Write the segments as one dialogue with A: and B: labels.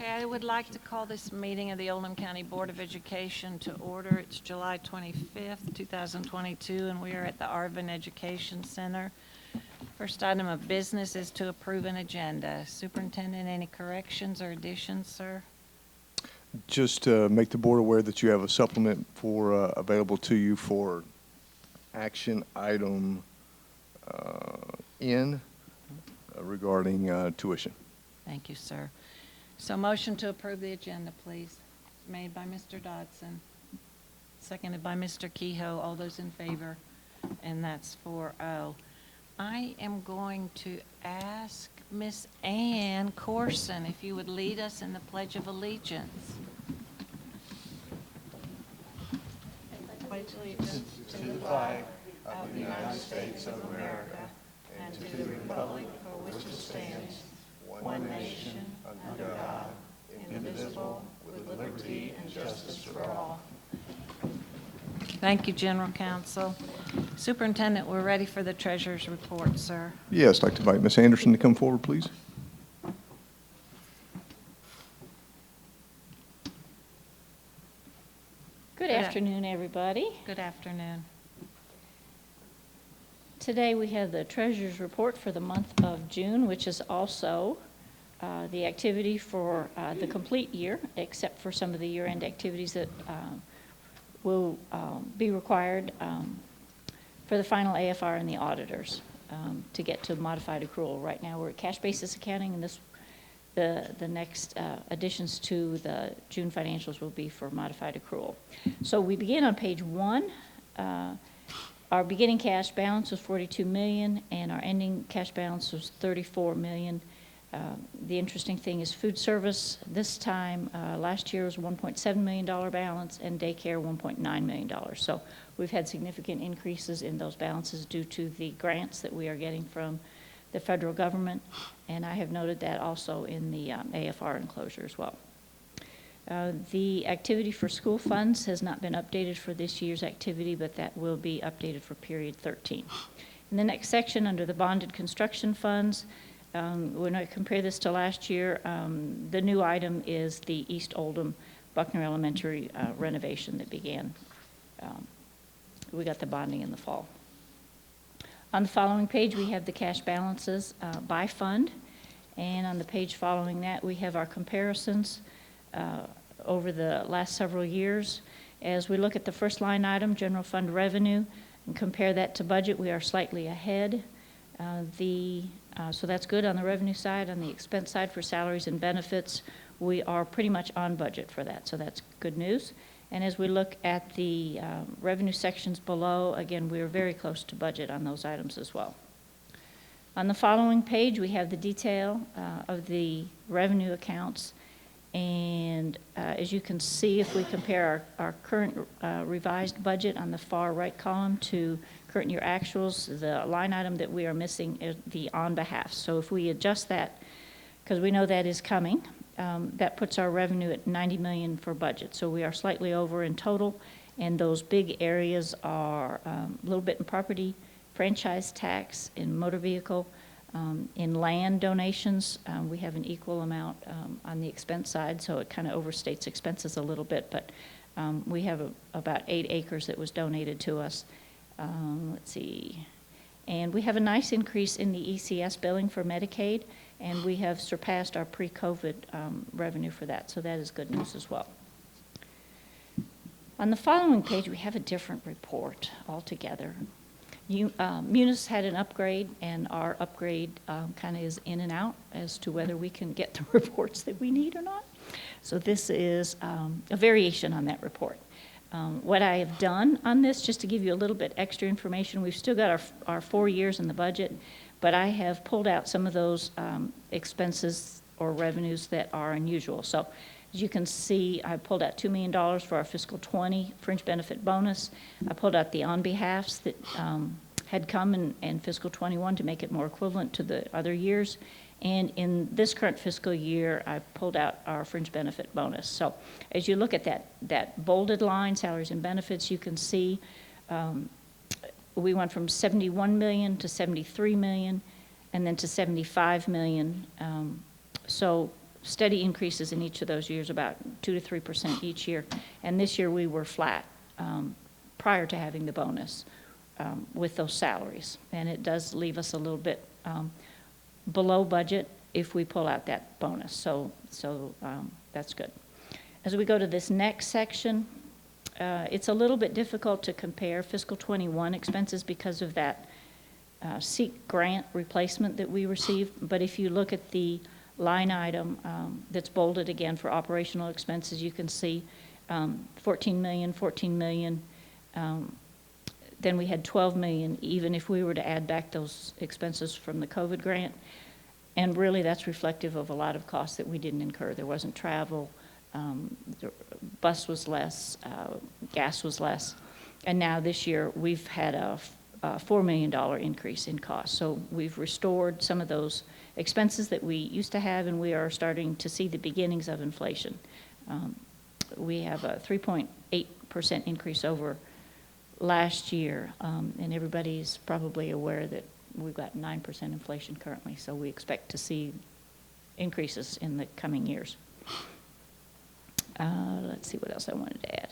A: Okay, I would like to call this meeting of the Oldham County Board of Education to order. It's July 25th, 2022, and we are at the Arvin Education Center. First item of business is to approve an agenda. Superintendent, any corrections or additions, sir?
B: Just to make the board aware that you have a supplement for available to you for action item N regarding tuition.
A: Thank you, sir. So motion to approve the agenda, please. Made by Mr. Dodson, seconded by Mr. Kehoe. All those in favor? And that's 4-0. I am going to ask Miss Ann Corson if you would lead us in the Pledge of Allegiance. Pledge allegiance to the flag of the United States of America and to the republic for which it stands, one nation, under God, indivisible, with liberty and justice for all. Thank you, General Counsel. Superintendent, we're ready for the treasurer's report, sir.
B: Yes, I'd like to invite Ms. Anderson to come forward, please.
C: Good afternoon, everybody.
A: Good afternoon.
C: Today we have the treasurer's report for the month of June, which is also the activity for the complete year, except for some of the year-end activities that will be required for the final AFR and the auditors to get to modified accrual. Right now we're at cash basis accounting, and the next additions to the June financials will be for modified accrual. So we begin on page 1. Our beginning cash balance was $42 million, and our ending cash balance was $34 million. The interesting thing is food service this time, last year was $1.7 million balance, and daycare $1.9 million. So we've had significant increases in those balances due to the grants that we are getting from the federal government, and I have noted that also in the AFR enclosure as well. The activity for school funds has not been updated for this year's activity, but that will be updated for period 13. In the next section, under the bonded construction funds, when I compare this to last year, the new item is the East Oldham Buckner Elementary renovation that began. We got the bonding in the fall. On the following page, we have the cash balances by fund, and on the page following that, we have our comparisons over the last several years. As we look at the first line item, general fund revenue, and compare that to budget, we are slightly ahead. So that's good on the revenue side. On the expense side for salaries and benefits, we are pretty much on budget for that, so that's good news. And as we look at the revenue sections below, again, we are very close to budget on those items as well. On the following page, we have the detail of the revenue accounts. And as you can see, if we compare our current revised budget on the far right column to current year actuals, the line item that we are missing is the on behalf. So if we adjust that, because we know that is coming, that puts our revenue at $90 million for budget. So we are slightly over in total, and those big areas are a little bit in property, franchise tax, in motor vehicle, in land donations. We have an equal amount on the expense side, so it kind of overstates expenses a little bit, but we have about 8 acres that was donated to us. Let's see. And we have a nice increase in the ECS billing for Medicaid, and we have surpassed our pre-COVID revenue for that, so that is good news as well. On the following page, we have a different report altogether. Munis had an upgrade, and our upgrade kind of is in and out as to whether we can get the reports that we need or not. So this is a variation on that report. What I have done on this, just to give you a little bit extra information, we've still got our 4 years in the budget, but I have pulled out some of those expenses or revenues that are unusual. So as you can see, I pulled out $2 million for our fiscal 20 fringe benefit bonus. I pulled out the on-behalfs that had come in fiscal 21 to make it more equivalent to the other years. And in this current fiscal year, I pulled out our fringe benefit bonus. So as you look at that bolded line, salaries and benefits, you can see we went from $71 million to $73 million, and then to $75 million. So steady increases in each of those years, about 2 to 3% each year. And this year, we were flat prior to having the bonus with those salaries. And it does leave us a little bit below budget if we pull out that bonus. So that's good. As we go to this next section, it's a little bit difficult to compare fiscal '21 expenses because of that SEEK grant replacement that we received. But if you look at the line item that's bolded again for operational expenses, you can see 14 million, 14 million. Then we had 12 million, even if we were to add back those expenses from the COVID grant. And really, that's reflective of a lot of costs that we didn't incur. There wasn't travel, the bus was less, gas was less. And now this year, we've had a $4 million increase in cost. So we've restored some of those expenses that we used to have, and we are starting to see the beginnings of inflation. We have a 3.8% increase over last year, and everybody's probably aware that we've got 9% inflation currently, so we expect to see increases in the coming years. Let's see what else I wanted to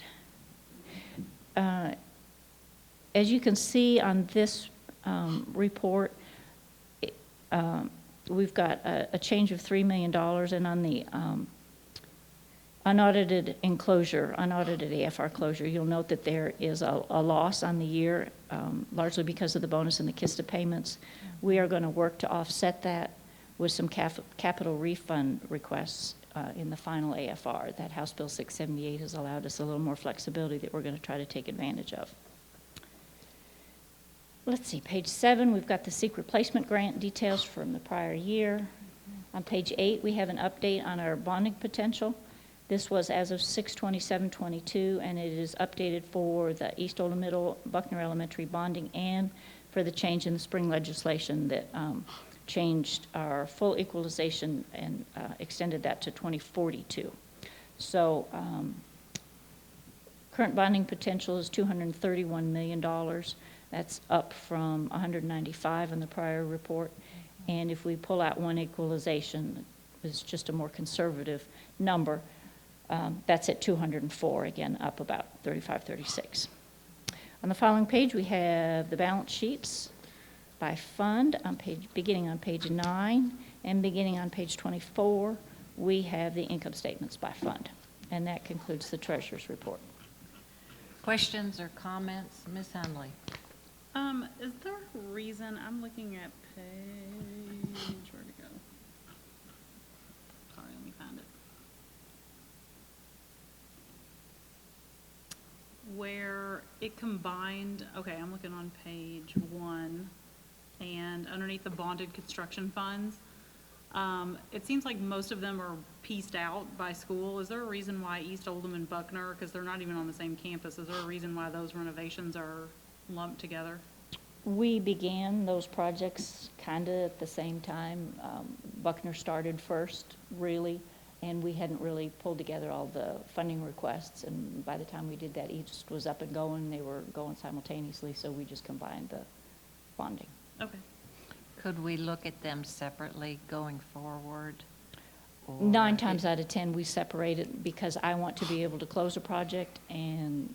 C: add. As you can see on this report, we've got a change of $3 million, and on the unaudited enclosure, unaudited AFR closure, you'll note that there is a loss on the year, largely because of the bonus and the KISTA payments. We are going to work to offset that with some capital refund requests in the final AFR. That House Bill 678 has allowed us a little more flexibility that we're going to try to take advantage of. Let's see, page 7, we've got the SEEK replacement grant details from the prior year. On page 8, we have an update on our bonding potential. This was as of 6/27/22, and it is updated for the East Oldham Middle, Buckner Elementary bonding, and for the change in the spring legislation that changed our full equalization and extended that to 2042. So current bonding potential is $231 million. That's up from 195 in the prior report. And if we pull out one equalization, it's just a more conservative number. That's at 204, again, up about 35, 36. On the following page, we have the balance sheets by fund, beginning on page 9, and beginning on page 24, we have the income statements by fund. And that concludes the treasurer's report.
A: Questions or comments? Ms. Hundley?
D: Is there a reason, I'm looking at page, where'd it go? Sorry, let me find it. Where it combined, okay, I'm looking on page 1, and underneath the bonded construction funds, it seems like most of them are pieced out by school. Is there a reason why East Oldham and Buckner, because they're not even on the same campus, is there a reason why those renovations are lumped together?
C: We began those projects kind of at the same time. Buckner started first, really, and we hadn't really pulled together all the funding requests, and by the time we did that, East was up and going. They were going simultaneously, so we just combined the bonding.
D: Okay.
A: Could we look at them separately going forward? Or
C: 9 times out of 10, we separate it because I want to be able to close a project, and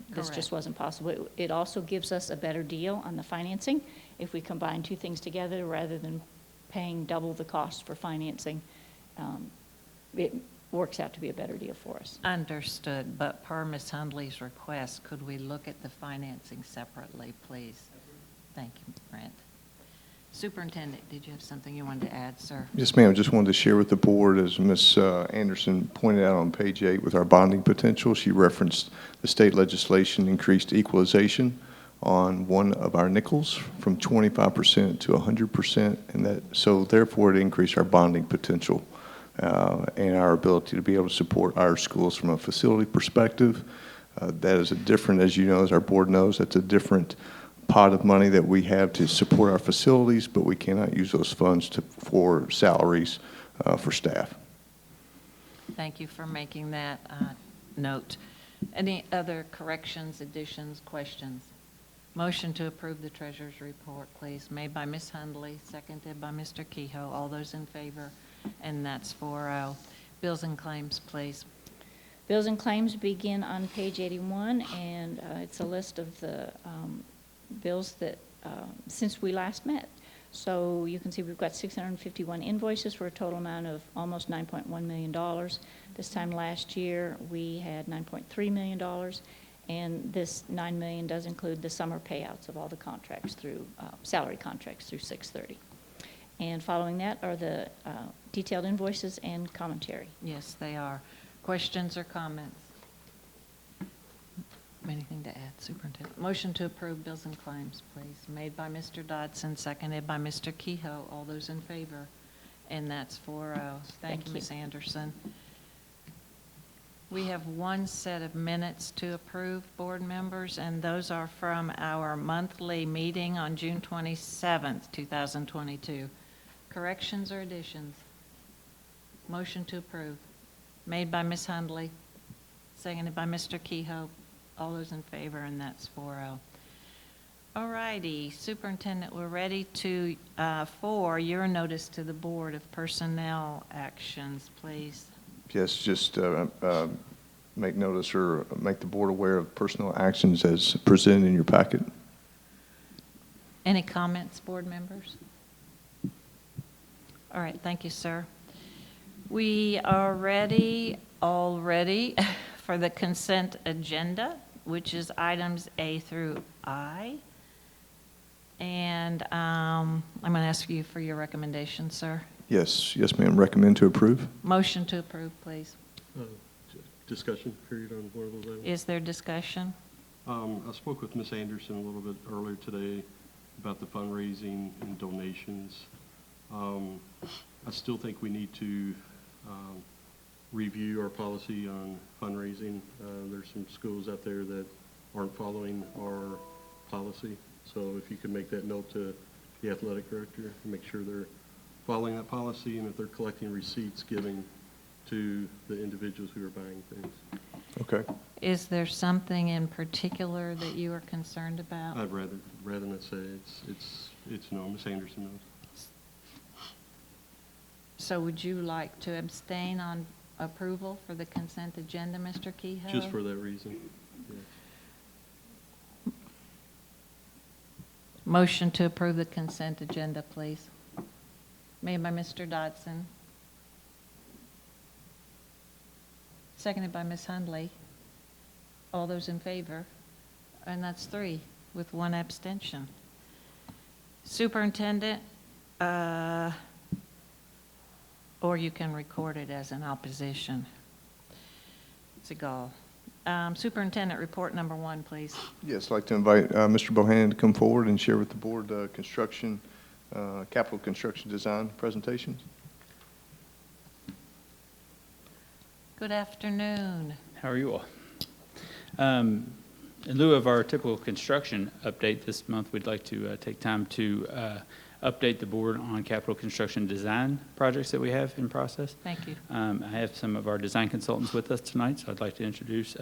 C: this just
A: Correct.
C: wasn't possible. It also gives us a better deal on the financing if we combine 2 things together rather than paying double the cost for financing. It works out to be a better deal for us.
A: Understood, but per Ms. Hundley's request, could we look at the financing separately, please? Thank you, Brent. Superintendent, did you have something you wanted to add, sir?
B: Yes, ma'am. Just wanted to share with the board, as Ms. Anderson pointed out on page 8 with our bonding potential, she referenced the state legislation increased equalization on one of our nickels from 25% to 100%, and that so therefore it increased our bonding potential and our ability to be able to support our schools from a facility perspective. That is a different, as you know, as our board knows, that's a different pot of money that we have to support our facilities, but we cannot use those funds for salaries for staff.
A: Thank you for making that note. Any other corrections, additions, questions? Motion to approve the treasurer's report, please. Made by Ms. Hundley, seconded by Mr. Kehoe. All those in favor? and that's 4-0. Bills and claims, please.
C: Bills and claims begin on page 81, and it's a list of the bills that, since we last met. So you can see we've got 651 invoices for a total amount of almost $9.1 million. This time last year, we had $9.3 million, and this $9 million does include the summer payouts of all the contracts through, salary contracts through 6/30. And following that are the detailed invoices and commentary.
A: Yes, they are. Questions or comments? Anything to add, Superintendent? Motion to approve bills and claims, please. Made by Mr. Dodson, seconded by Mr. Kehoe. All those in favor? And that's 4-0. Thank you,
C: you.
A: Ms. Anderson. We have one set of minutes to approve, board members, and those are from our monthly meeting on June 27th, 2022. Corrections or additions? Motion to approve. Made by Ms. Hundley, seconded by Mr. Kehoe. All those in favor, and that's 4-0. All righty, Superintendent, we're ready to, for your notice to the Board of Personnel Actions, please.
B: Yes, just make notice or make the board aware of personal actions as presented in your packet.
A: Any comments, board members? All right, thank you, sir. We are all ready for the consent agenda, which is items A through I. And I'm going to ask you for your recommendation, sir.
B: Yes, ma'am. Recommend to approve.
A: Motion to approve, please.
E: Discussion period on one of those items.
A: Is there discussion?
E: I spoke with Ms. Anderson a little bit earlier today about the fundraising and donations. I still think we need to review our policy on fundraising. There's some schools out there that aren't following our policy. So if you could make that note to the athletic director and make sure they're following that policy, and if they're collecting receipts, giving to the individuals who are buying things.
B: Okay.
A: Is there something in particular that you are concerned about?
E: I'd rather not say. It's no. Ms. Anderson knows.
A: So would you like to abstain on approval for the consent agenda, Mr. Kehoe?
E: Just for that reason. Yeah.
A: Motion to approve the consent agenda, please. Made by Mr. Dodson. Seconded by Ms. Hundley. All those in favor? And that's 3, with 1 abstention. Superintendent, or you can record it as an opposition. It's egal. Superintendent, report number 1, please.
B: Yes, I'd like to invite Mr. Bohannon to come forward and share with the board capital construction design presentations.
A: Good afternoon.
F: How are you all? In lieu of our typical construction update this month, we'd like to take time to update the board on capital construction design projects that we have in process.
A: Thank you.
F: I have some of our design consultants with us tonight, so I'd like to introduce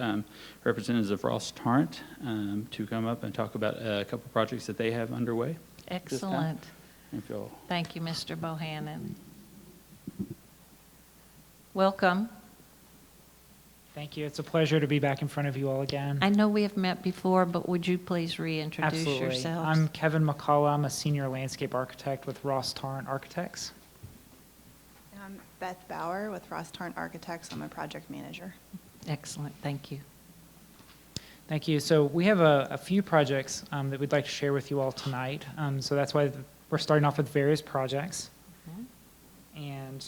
F: representatives of Ross Tarrant to come up and talk about a couple projects that they have underway.
A: Excellent.
F: If you'll-
A: Thank you, Mr. Bohannon. Welcome.
G: Thank you. It's a pleasure to be back in front of you all again.
A: I know we have met before, but would you please reintroduce
G: Absolutely.
A: yourselves?
G: I'm Kevin McCullough. I'm a senior landscape architect with Ross Tarrant Architects.
H: I'm Beth Bauer with Ross Tarrant Architects. I'm a project manager.
A: Excellent, thank you.
G: Thank you. So we have a few projects that we'd like to share with you all tonight. So that's why we're starting off with various projects. And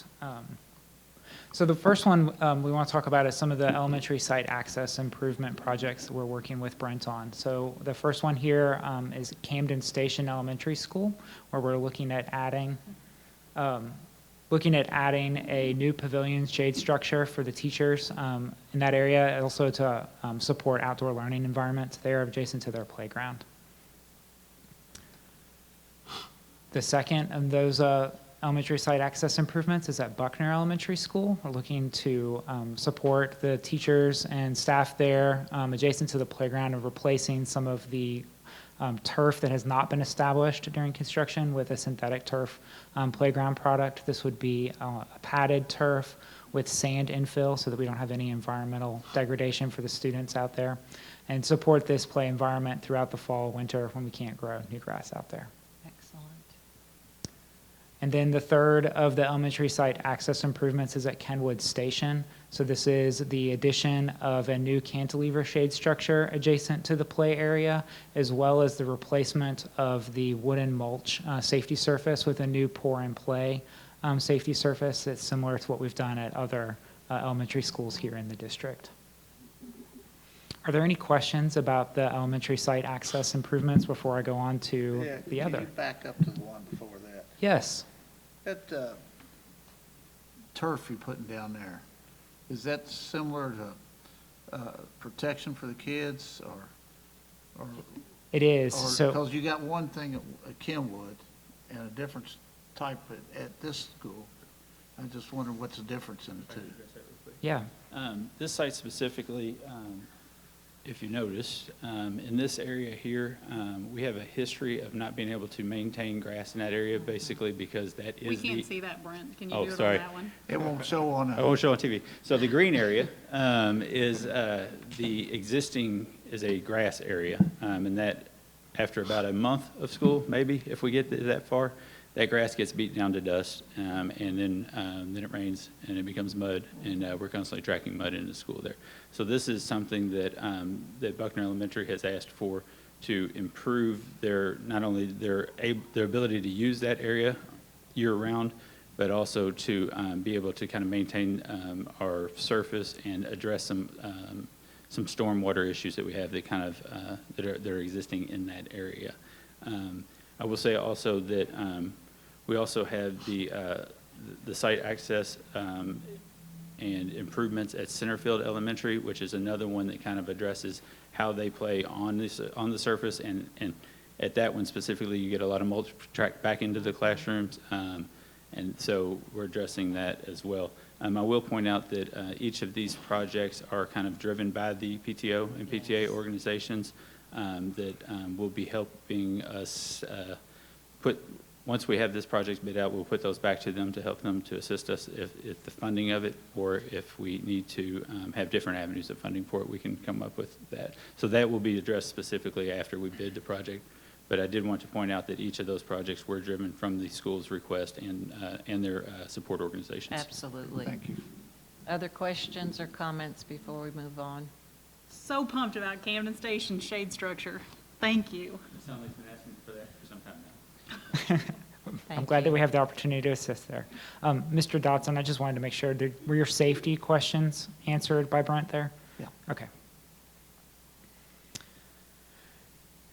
G: so the first one we want to talk about is some of the elementary site access improvement projects that we're working with Brent on. So the first one here is Camden Station Elementary School, where we're looking at adding a new pavilion shade structure for the teachers in that area, and also to support outdoor learning environments there adjacent to their playground. The second of those elementary site access improvements is at Buckner Elementary School. We're looking to support the teachers and staff there adjacent to the playground and replacing some of the turf that has not been established during construction with a synthetic turf playground product. This would be a padded turf with sand infill so that we don't have any environmental degradation for the students out there, and support this play environment throughout the fall, winter when we can't grow new grass out there.
A: Excellent.
G: And then the third of the elementary site access improvements is at Kenwood Station. So this is the addition of a new cantilever shade structure adjacent to the play area, as well as the replacement of the wooden mulch safety surface with a new pour and play safety surface that's similar to what we've done at other elementary schools here in the district. Are there any questions about the elementary site access improvements before I go on to the other?
I: Can you back up to the one before that?
G: Yes.
I: That turf you're putting down there, is that similar to protection for the kids, or
G: It is.
I: or
G: So
I: because you got one thing at Kenwood and a different type at this school? I just wonder what's the difference in the two.
G: yeah.
F: This site specifically, if you notice, in this area here, we have a history of not being able to maintain grass in that area, basically because that
D: We
F: is the.
D: can't see that, Brent. Can you
F: Oh,
D: do it on
F: sorry.
D: that one?
I: It won't show on
F: I
I: a,
F: won't show on TV. So the green area is the existing is a grass area, and that after about a month of school, maybe if we get that far, that grass gets beat down to dust, and then it rains and it becomes mud, and we're constantly tracking mud into school there. So this is something that that Buckner Elementary has asked for to improve their not only their ability to use that area year round, but also to be able to kind of maintain our surface and address some stormwater issues that we have that kind of that are existing in that area. I will say also that we also have the site access and improvements at Centerfield Elementary, which is another one that kind of addresses how they play on the surface, and at that one specifically, you get a lot of mulch tracked back into the classrooms, and so we're addressing that as well. I will point out that each of these projects are kind of driven by the PTO and PTA organizations that will be helping us once we have this project bid out, we'll put those back to them to help them to assist us if the funding of it, or if we need to have different avenues of funding for it, we can come up with that. So that will be addressed specifically after we bid the project. But I did want to point out that each of those projects were driven from the school's request and their support organizations.
A: Absolutely.
I: thank you.
A: Other questions or comments before we move on?
D: So pumped about Camden Station shade structure. Thank you.
F: Somebody's been asking for that for some time now.
G: I'm
A: Thank
G: glad that
A: you.
G: we have the opportunity to assist there. Mr. Dotson, I just wanted to make sure, were your safety questions answered by Brent there?
I: Yeah.
G: Okay.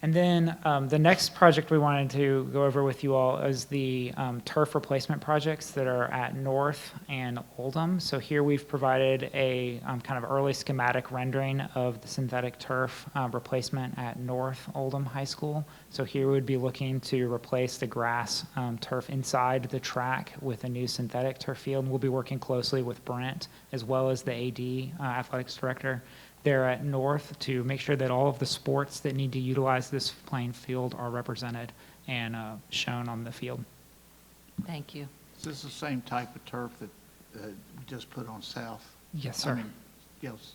G: And then the next project we wanted to go over with you all is the turf replacement projects that are at North and Oldham. So here we've provided a kind of early schematic rendering of the synthetic turf replacement at North Oldham High School. So here we'd be looking to replace the grass turf inside the track with a new synthetic turf field. And we'll be working closely with Brent as well as the AD, athletics director, there at North to make sure that all of the sports that need to utilize this playing field are represented and shown on the field.
A: Thank you.
I: Is this the same type of turf that we just put on South?
G: Yes,
I: I
G: sir.
I: mean, yes.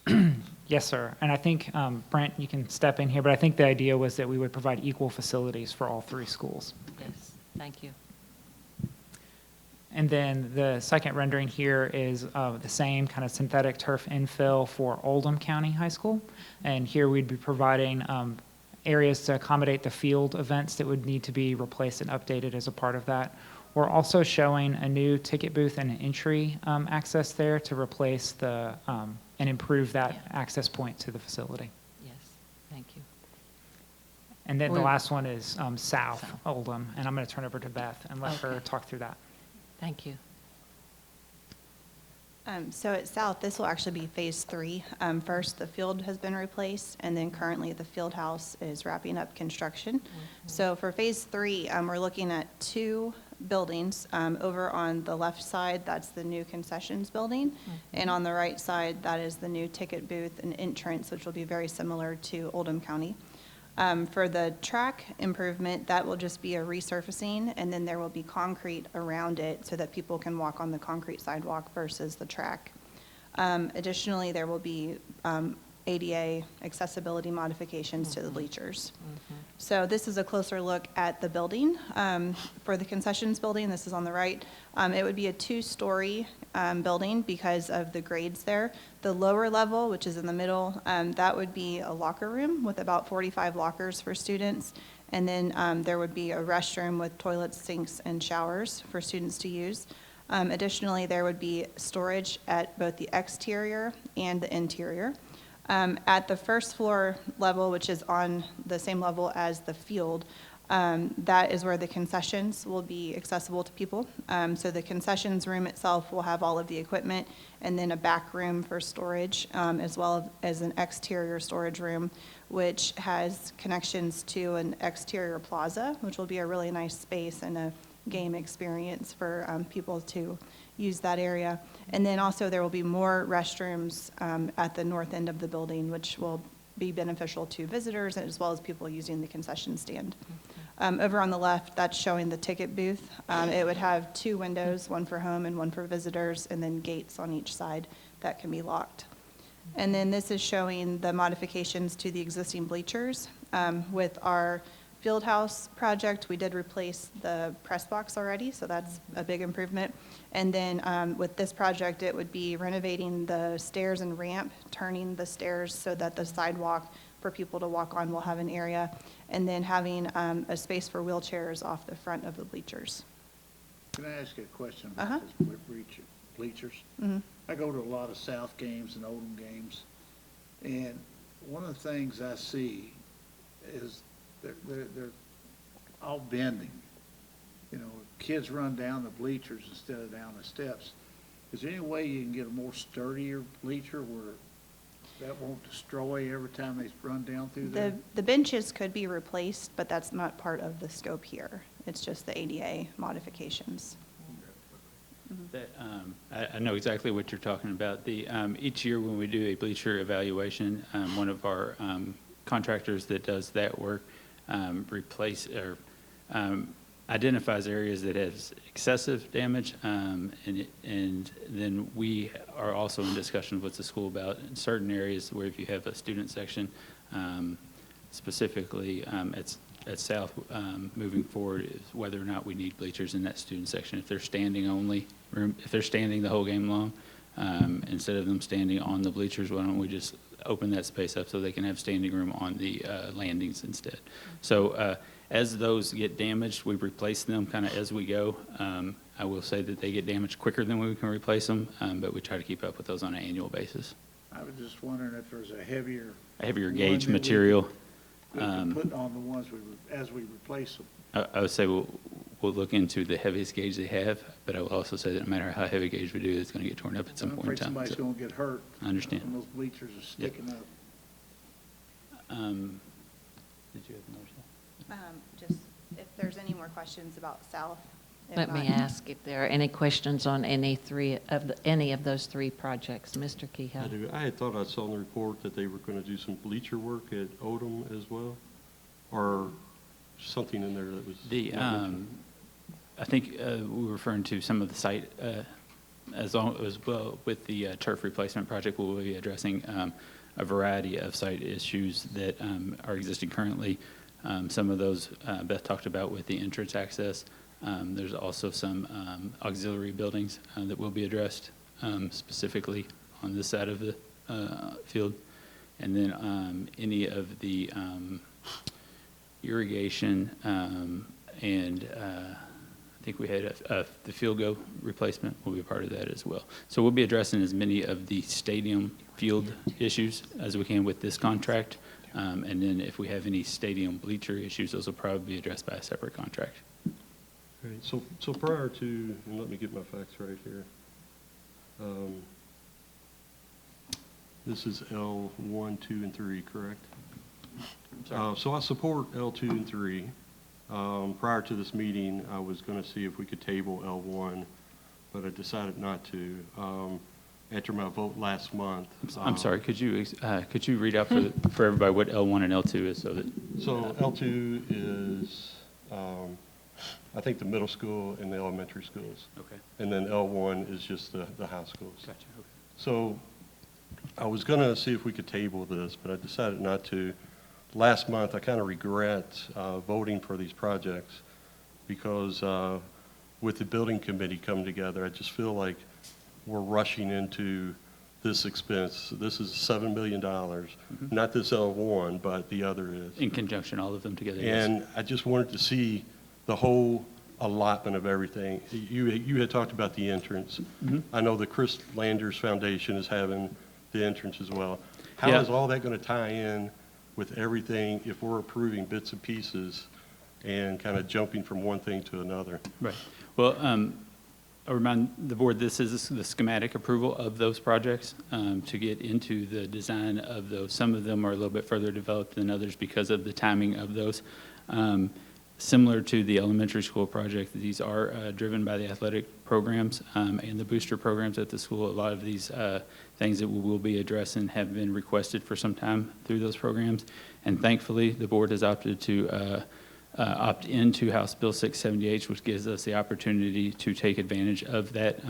G: Yes, sir. And I think, Brent, you can step in here, but I think the idea was that we would provide equal facilities for all three schools.
A: Yes, thank you.
G: And then the second rendering here is the same kind of synthetic turf infill for Oldham County High School. And here we'd be providing areas to accommodate the field events that would need to be replaced and updated as a part of that. We're also showing a new ticket booth and an entry access there to replace the, and improve that
A: Yeah.
G: access point to the facility.
A: Yes, thank you.
G: And then the
A: We-
G: last one is South Oldham, and I'm going to turn over to Beth and let her
A: Okay.
G: talk through that.
A: Thank you.
H: So at South, this will actually be Phase 3. First, the field has been replaced, and then currently the field house is wrapping up construction. So for Phase 3, we're looking at 2 buildings. Over on the left side, that's the new concessions building, and on the right side, that is the new ticket booth and entrance, which will be very similar to Oldham County. For the track improvement, that will just be a resurfacing, and then there will be concrete around it so that people can walk on the concrete sidewalk versus the track. Additionally, there will be ADA accessibility modifications to the bleachers. So this is a closer look at the building. For the concessions building, this is on the right, it would be a two-story building because of the grades there. The lower level, which is in the middle, that would be a locker room with about 45 lockers for students. And then there would be a restroom with toilets, sinks, and showers for students to use. Additionally, there would be storage at both the exterior and the interior. At the first floor level, which is on the same level as the field, that is where the concessions will be accessible to people. So the concessions room itself will have all of the equipment, and then a back room for storage, as well as an exterior storage room, which has connections to an exterior plaza, which will be a really nice space and a game experience for people to use that area. And then also there will be more restrooms at the north end of the building, which will be beneficial to visitors as well as people using the concession stand. Over on the left, that's showing the ticket booth. It would have two windows, one for home and one for visitors, and then gates on each side that can be locked. And then this is showing the modifications to the existing bleachers. With our field house project, we did replace the press box already, so that's a big improvement. And then with this project, it would be renovating the stairs and ramp, turning the stairs so that the sidewalk for people to walk on will have an area, and then having a space for wheelchairs off the front of the bleachers.
I: Can I ask you a question about this bleachers? I go to a lot of South games and Oldham games, and one of the things I see is they're all bending. You know, kids run down the bleachers instead of down the steps. Is there any way you can get a more sturdier bleacher where that won't destroy every time they run down through there?
H: The benches could be replaced, but that's not part of the scope here. It's just the ADA modifications.
F: That, I know exactly what you're talking about. Each year when we do a bleacher evaluation, one of our contractors that does that work identifies areas that has excessive damage, and then we are also in discussions with the school about certain areas where if you have a student section, specifically at South, moving forward, is whether or not we need bleachers in that student section. If they're standing only, if they're standing the whole game long, instead of them standing on the bleachers, why don't we just open that space up so they can have standing room on the landings instead? So as those get damaged, we replace them kind of as we go. I will say that they get damaged quicker than we can replace them, but we try to keep up with those on an annual basis.
I: I was just wondering if there's a heavier
F: Gauge material.
I: we can put on the ones as we replace them.
F: I would say we'll look into the heaviest gauge they have, but I will also say that no matter how heavy gauge we do, it's going to get torn up at some
I: I'm
F: point in
I: afraid
F: time.
I: somebody's
F: So,
I: going to get hurt.
F: I understand.
I: When those bleachers are sticking up.
F: Did you have another slide?
H: Just if there's any more questions about South. If
A: Let me
H: not-
A: ask if there are any questions on any of those three projects. Mr.
E: I
A: Kehoe?
E: do. I had thought I saw in the report that they were going to do some bleacher work at Odom as well, or something in there that was. not mentioned.
F: I think we were referring to some of the site, as well with the turf replacement project, we'll be addressing a variety of site issues that are existing currently. Some of those Beth talked about with the entrance access. There's also some auxiliary buildings that will be addressed specifically on this side of the field. And then any of the irrigation and I think we had the field goal replacement will be a part of that as well. So we'll be addressing as many of the stadium field issues as we can with this contract. And then if we have any stadium bleacher issues, those will probably be addressed by a separate contract.
E: Okay, so prior to, and let me get my facts right here. This is L1, 2, and 3, correct? So I support L2 and 3. Prior to this meeting, I was going to see if we could table L1, but I decided not to. After my vote last month.
F: I'm sorry, could you read out for everybody what L1 and L2 is so that
E: So L2 is, I think, the middle school and the elementary schools.
F: Okay,
E: And then L1 is just the high schools.
F: gotcha, okay.
E: So I was going to see if we could table this, but I decided not to. Last month, I kind of regret voting for these projects because with the building committee coming together, I just feel like we're rushing into this expense. This is $7 million, not this L1, but the other is.
F: In conjunction, all of them together, yes.
E: And I just wanted to see the whole allotment of everything. You had talked about the entrance. I know the Chris Landers Foundation is having the entrance as well. How
F: Yeah.
E: is all that going to tie in with everything if we're approving bits and pieces and kind of jumping from one thing to another?
F: Right. Well, I'll remind the board, this is the schematic approval of those projects to get into the design of those. Some of them are a little bit further developed than others because of the timing of those. Similar to the elementary school project, these are driven by the athletic programs and the booster programs at the school. A lot of these things that we will be addressing have been requested for some time through those programs. And thankfully, the board has opted to opt into House Bill 678, which gives us the opportunity to take advantage of that,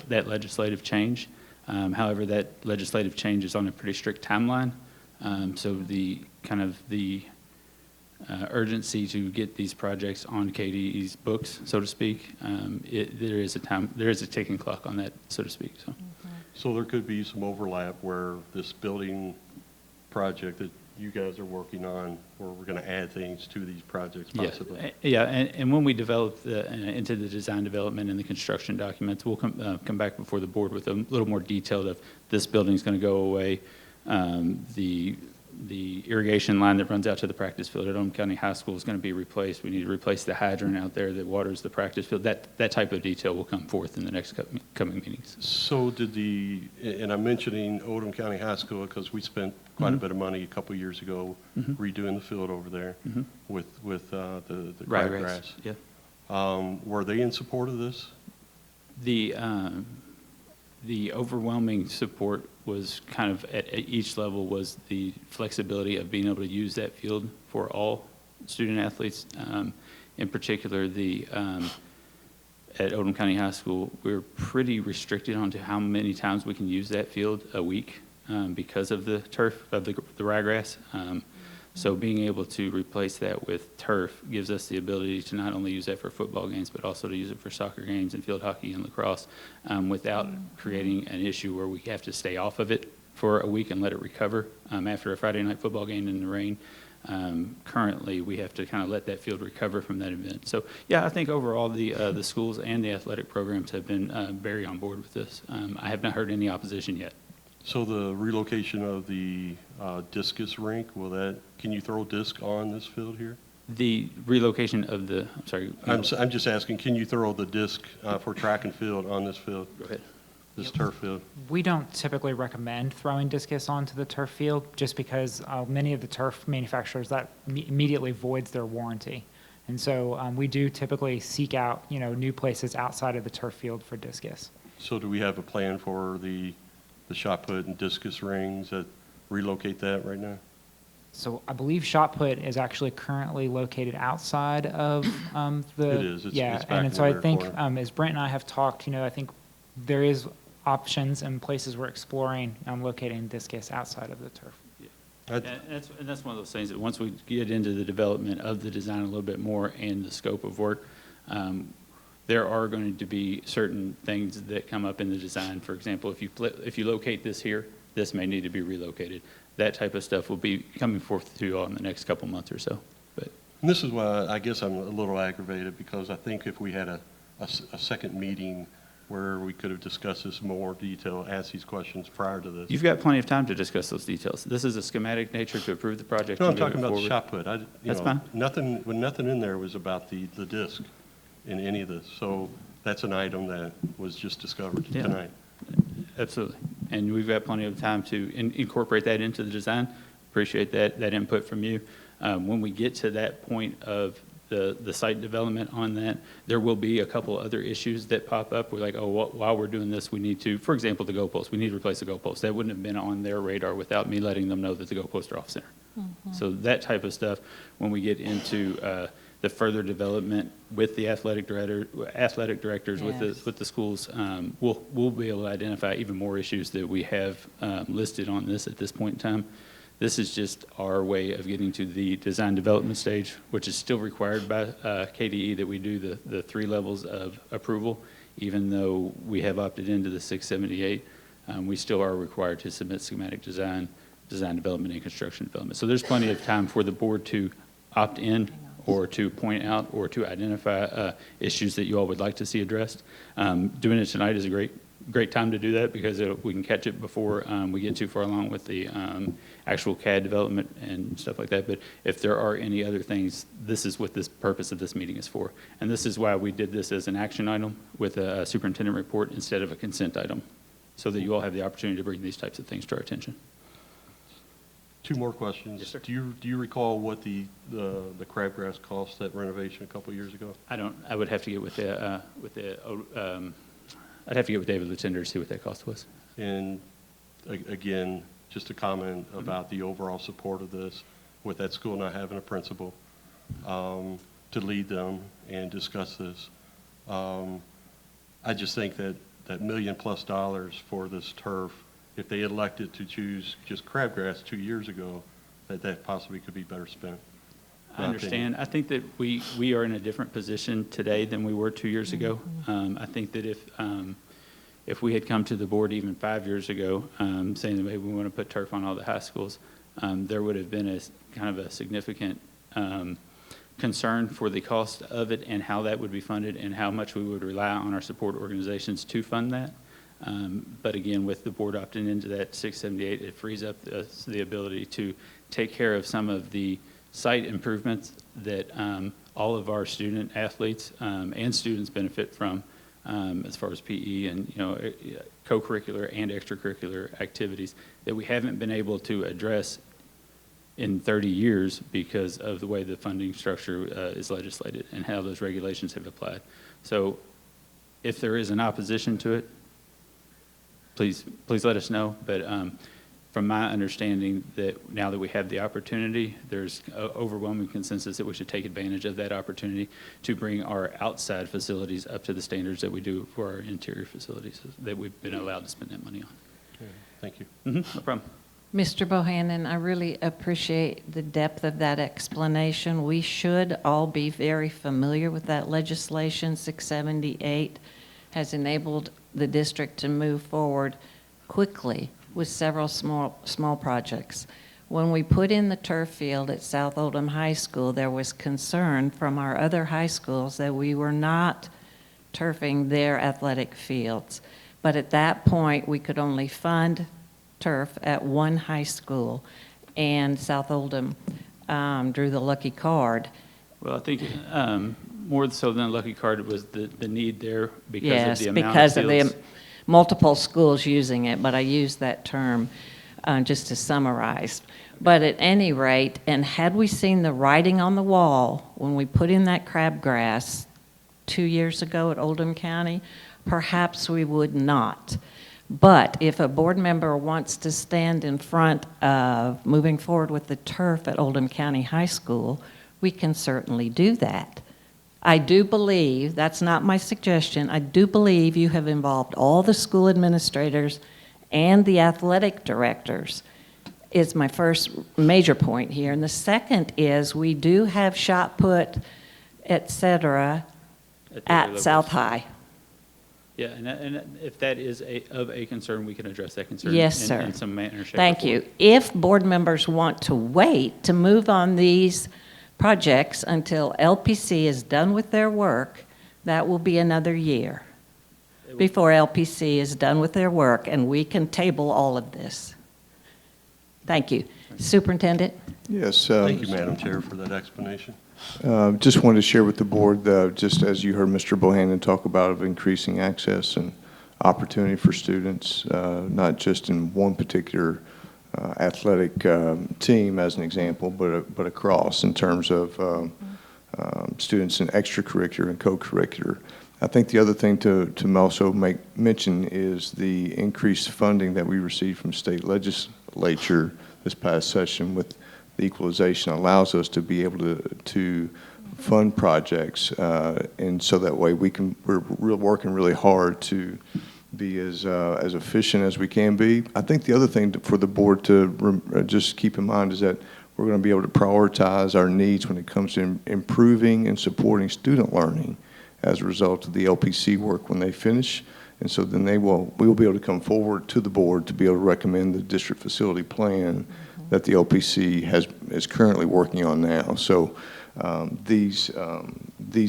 F: that legislative change. However, that legislative change is on a pretty strict timeline. So the kind of the urgency to get these projects on KDE's books, so to speak, there is a ticking clock on that, so to speak.
E: So there could be some overlap where this building project that you guys are working on, where we're going to add things to these projects possibly.
F: Yeah, and when we develop into the design development and the construction documents, we'll come back before the board with a little more detailed of this building's going to go away, the irrigation line that runs out to the practice field at Oldham County High School is going to be replaced. We need to replace the hydrant out there that waters the practice field. That type of detail will come forth in the next coming meetings.
E: So and I'm mentioning Oldham County High School because we spent quite a bit of money a couple years ago redoing the field over there with the
F: Ryegrass,
E: crabgrass.
F: yeah.
E: Were they in support of this?
F: The overwhelming support was kind of at each level was the flexibility of being able to use that field for all student athletes. In particular, at Oldham County High School, we're pretty restricted on to how many times we can use that field a week because of the turf, of the ryegrass. So being able to replace that with turf gives us the ability to not only use that for football games, but also to use it for soccer games and field hockey and lacrosse without creating an issue where we have to stay off of it for a week and let it recover after a Friday night football game in the rain. Currently, we have to kind of let that field recover from that event. So, yeah, I think overall the schools and the athletic programs have been very on board with this. I have not heard any opposition yet.
E: So the relocation of the discus rink, can you throw disc on this field here?
F: The relocation of the, I'm sorry.
E: I'm just asking, can you throw the disc for track and field on this field?
F: Go ahead.
E: This turf field?
G: We don't typically recommend throwing discus onto the turf field just because many of the turf manufacturers, that immediately voids their warranty. And so we do typically seek out, new places outside of the turf field for discus.
E: So do we have a plan for the shot put and discus rings that relocate that right now?
G: So I believe shot put is actually currently located outside of the.
E: It is. It's back in
G: and
E: the
G: so I
E: rear
G: think
E: corner.
G: as Brent and I have talked, I think there is options and places we're exploring locating discus outside of the turf.
F: And that's one of those things that once we get into the development of the design a little bit more and the scope of work, there are going to be certain things that come up in the design. For example, if you locate this here, this may need to be relocated. That type of stuff will be coming forth to you all in the next couple months or so.
E: And this is why I guess I'm a little aggravated, because I think if we had a second meeting where we could have discussed this in more detail, asked these questions prior to this.
F: You've got plenty of time to discuss those details. This is a schematic nature to approve the project.
E: No, I'm
F: and move
E: talking
F: it
E: about the
F: forward.
E: shot put.
F: That's fine.
E: Nothing in there was about the disc in any of this. So that's an item that was just discovered
F: Yeah.
E: tonight.
F: Absolutely. And we've got plenty of time to incorporate that into the design. Appreciate that input from you. When we get to that point of the site development on that. There will be a couple other issues that pop up. We're like, oh, while we're doing this, we need to, for example, the goalpost. We need to replace the goalpost. That wouldn't have been on their radar without me letting them know that the goalposts are off center. So that type of stuff, when we get into the further development with the athletic directors,
A: Yes.
F: with the schools, we'll be able to identify even more issues that we have listed on this at this point in time. This is just our way of getting to the design development stage, which is still required by KDE that we do the 3 levels of approval. Even though we have opted into the 678, we still are required to submit schematic design development, and construction development. So there's plenty of time for the board to opt in or to point out or to identify issues that you all would like to see addressed. Doing it tonight is a great time to do that because we can catch it before we get too far along with the actual CAD development and stuff like that. But if there are any other things, this is what this purpose of this meeting is for. And this is why we did this as an action item with a superintendent report instead of a consent item, so that you all have the opportunity to bring these types of things to our attention.
E: 2 more questions.
F: Yes, sir.
E: Do you recall what the crabgrass cost, that renovation a couple years ago?
F: I don't. I would have to get with I'd have to get with David Lutender to see what that cost was.
E: And again, just a comment about the overall support of this, with that school not having a principal to lead them and discuss this. I just think that $1 million+ for this turf, if they elected to choose just crabgrass 2 years ago, that possibly could be better spent.
F: I understand. I think that we are in a different position today than we were 2 years ago. I think that if we had come to the board even 5 years ago, saying that maybe we want to put turf on all the high schools, there would have been a kind of a significant concern for the cost of it and how that would be funded and how much we would rely on our support organizations to fund that. But again, with the board opting into that 678, it frees up the ability to take care of some of the site improvements that all of our student athletes and students benefit from, as far as PE and co-curricular and extracurricular activities that we haven't been able to address in 30 years because of the way the funding structure is legislated and how those regulations have applied. So if there is an opposition to it, please let us know. But from my understanding, that now that we have the opportunity, there's overwhelming consensus that we should take advantage of that opportunity to bring our outside facilities up to the standards that we do for our interior facilities that we've been allowed to spend that money on.
E: Okay, thank you.
F: No problem.
A: Mr. Bohannon, I really appreciate the depth of that explanation. We should all be very familiar with that legislation. 678 has enabled the district to move forward quickly with several small projects. When we put in the turf field at South Oldham High School, there was concern from our other high schools that we were not turfing their athletic fields. But at that point, we could only fund turf at one high school, and South Oldham drew the lucky card.
F: Well, I think more so than a lucky card was the need there because
A: Yes,
F: of the amount
A: because
F: of
A: of
F: fields.
A: the multiple schools using it, but I use that term just to summarize. But at any rate, and had we seen the writing on the wall when we put in that crabgrass 2 years ago at Oldham County, perhaps we would not. But if a board member wants to stand in front of moving forward with the turf at Oldham County High School, we can certainly do that. I do believe, that's not my suggestion, I do believe you have involved all the school administrators and the athletic directors, is my first major point here. And the second is we do have shot put, et cetera,
F: the
A: at
F: other
A: South
F: levels.
A: High.
F: Yeah, and if that is of a concern, we can address that concern
A: Yes, sir.
F: in some manner, shape, or
A: Thank
F: form.
A: you. If board members want to wait to move on these projects until LPC is done with their work, that will be another year before LPC is done with their work, and we can table all of this. Thank you. Superintendent?
B: Yes.
E: Thank you, Madam Chair, for that explanation.
B: Just wanted to share with the board, just as you heard Mr. Bohannon talk about, of increasing access and opportunity for students, not just in one particular athletic team as an example, but across in terms of students in extracurricular and co-curricular. I think the other thing to also mention is the increased funding that we received from state legislature this past session with the equalization allows us to be able to fund projects, and so that way we're working really hard to be as efficient as we can be. I think the other thing for the board to just keep in mind is that we're going to be able to prioritize our needs when it comes to improving and supporting student learning as a result of the LPC work when they finish. And so then we will be able to come forward to the board to be able to recommend the district facility plan that the LPC is currently working on now. So these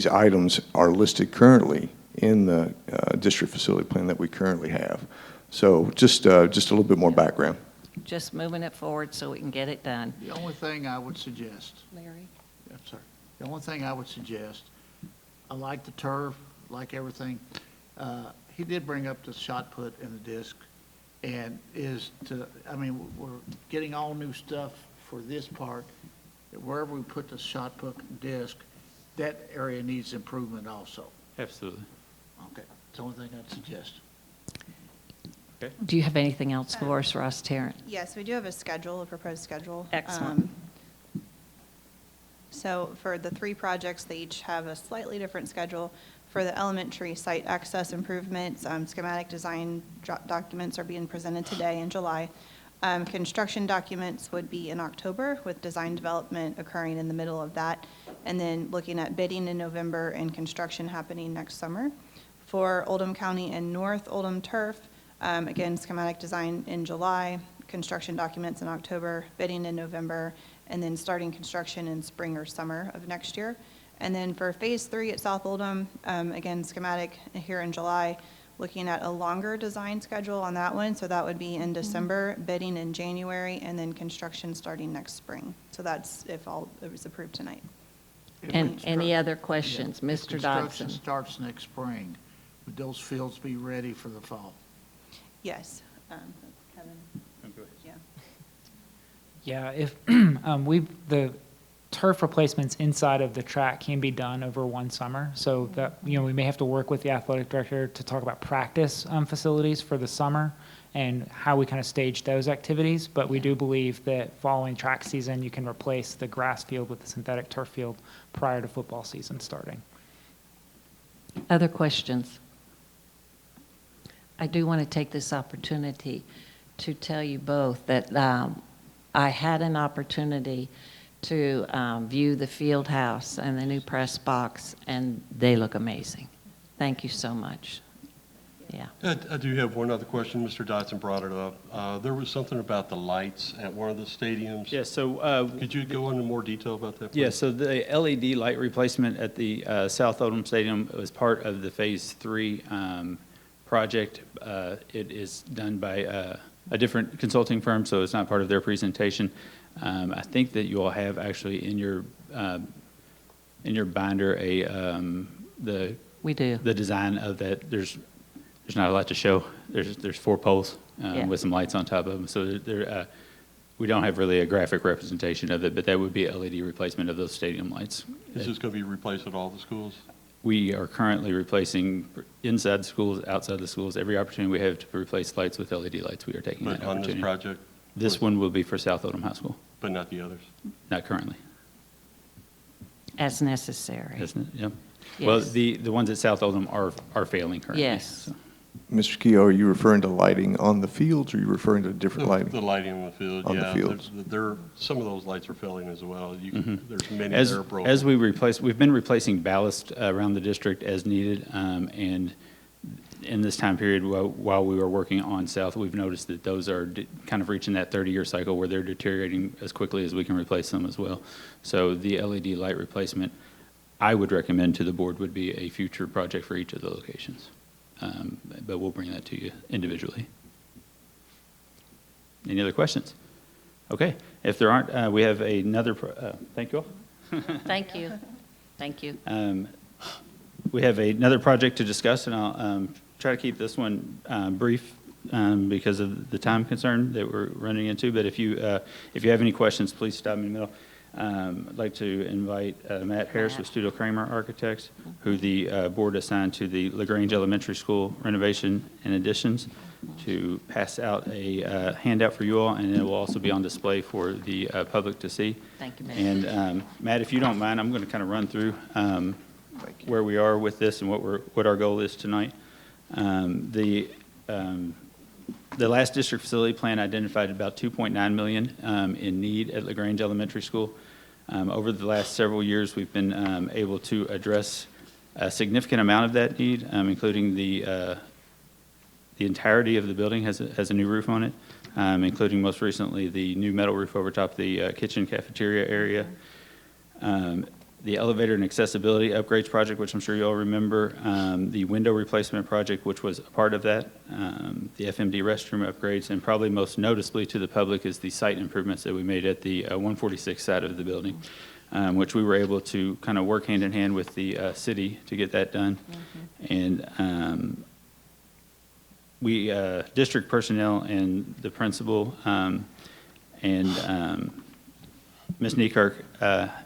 B: items are listed currently in the district facility plan that we currently have. So just a little bit more background.
A: Just moving it forward so we can get it done.
I: The only thing I would suggest,
A: Larry?
I: yes, sir. The only thing I would suggest, I like the turf, like everything. He did bring up the shot put and the disc, and we're getting all new stuff for this part. Wherever we put the shot put and disc, that area needs improvement also.
F: Absolutely.
I: Okay, it's the only thing I'd suggest.
A: Do you have anything else for us, Ross Tarrant?
H: Yes, we do have a proposed schedule.
A: Excellent.
H: So for the 3 projects, they each have a slightly different schedule. For the elementary site access improvements, schematic design documents are being presented today in July. Construction documents would be in October, with design development occurring in the middle of that, and then looking at bidding in November and construction happening next summer. For Oldham County and North Oldham Turf, again, schematic design in July, construction documents in October, bidding in November, and then starting construction in spring or summer of next year. And then for Phase 3 at South Oldham, again, schematic here in July, looking at a longer design schedule on that one. So that would be in December, bidding in January, and then construction starting next spring. So that's if all it was approved tonight.
A: And any other questions?
I: Yeah. If
A: Mr.
I: construction
A: Dodson?
I: starts next spring, would those fields be ready for the fall?
H: Yes. Kevin? Yeah.
G: Yeah, if the turf replacements inside of the track can be done over one summer. So that, we may have to work with the athletic director to talk about practice facilities for the summer and how we kind of stage those activities. But we do believe that following track season, you can replace the grass field with the synthetic turf field prior to football season starting.
A: Other questions? I do want to take this opportunity to tell you both that I had an opportunity to view the field house and the new press box, and they look amazing. Thank you so much. Yeah.
E: I do have one other question. Mr. Dodson brought it up. There was something about the lights at one of the stadiums.
F: Yeah, so.
E: Could you go into more detail about that, please?
F: Yeah, so the LED light replacement at the South Oldham Stadium was part of the Phase 3 project. It is done by a different consulting firm, so it's not part of their presentation. I think that you all have actually in your binder
A: We do.
F: the design of that. There's not a lot to show. There's 4 poles
A: Yeah.
F: with some lights on top of them. So we don't have really a graphic representation of it, but that would be LED replacement of those stadium lights.
E: Is this going to be replaced at all the schools?
F: We are currently replacing inside schools, outside the schools. Every opportunity we have to replace lights with LED lights, we are taking that
E: But on
F: opportunity.
E: this project?
F: This one will be for South Oldham High School,
E: But not the others?
F: not currently,
A: As necessary.
F: isn't it? Yep. Well,
A: Yes.
F: the ones at South Oldham are failing currently.
A: Yes.
F: so.
B: Mr. Keough, are you referring to lighting on the fields, or are you referring to different
E: The
B: lighting?
E: lighting on the field,
B: On the
E: yeah.
B: fields.
E: Some of those lights are failing as well. There's many
F: As,
E: that are broken.
F: as we've been replacing ballast around the district as needed, and in this time period while we were working on South, we've noticed that those are kind of reaching that 30-year cycle where they're deteriorating as quickly as we can replace them as well. So the LED light replacement, I would recommend to the board, would be a future project for each of the locations. But we'll bring that to you individually. Any other questions? Okay, if there aren't, we have another, thank you all.
A: Thank you. Thank you.
F: We have another project to discuss, and I'll try to keep this one brief because of the time concern that we're running into. But if you have any questions, please stop me in the middle. I'd like to invite Matt Harris with Studio Kramer Architects, who the board assigned to the LaGrange Elementary School renovation and additions, to pass out a handout for you all, and it will also be on display for the public to see.
A: Thank you, Matt.
F: And Matt, if you don't mind, I'm going to kind of run through where we are with this and what our goal is tonight. The last district facility plan identified about $2.9 million in need at LaGrange Elementary School. Over the last several years, we've been able to address a significant amount of that need, including the entirety of the building has a new roof on it, including most recently the new metal roof over top the kitchen cafeteria area. The elevator and accessibility upgrades project, which I'm sure you all remember, the window replacement project, which was a part of that, the FMD restroom upgrades, and probably most noticeably to the public is the site improvements that we made at the 146 side of the building, which we were able to kind of work hand in hand with the city to get that done. And we, district personnel and the principal and Ms. Niekirk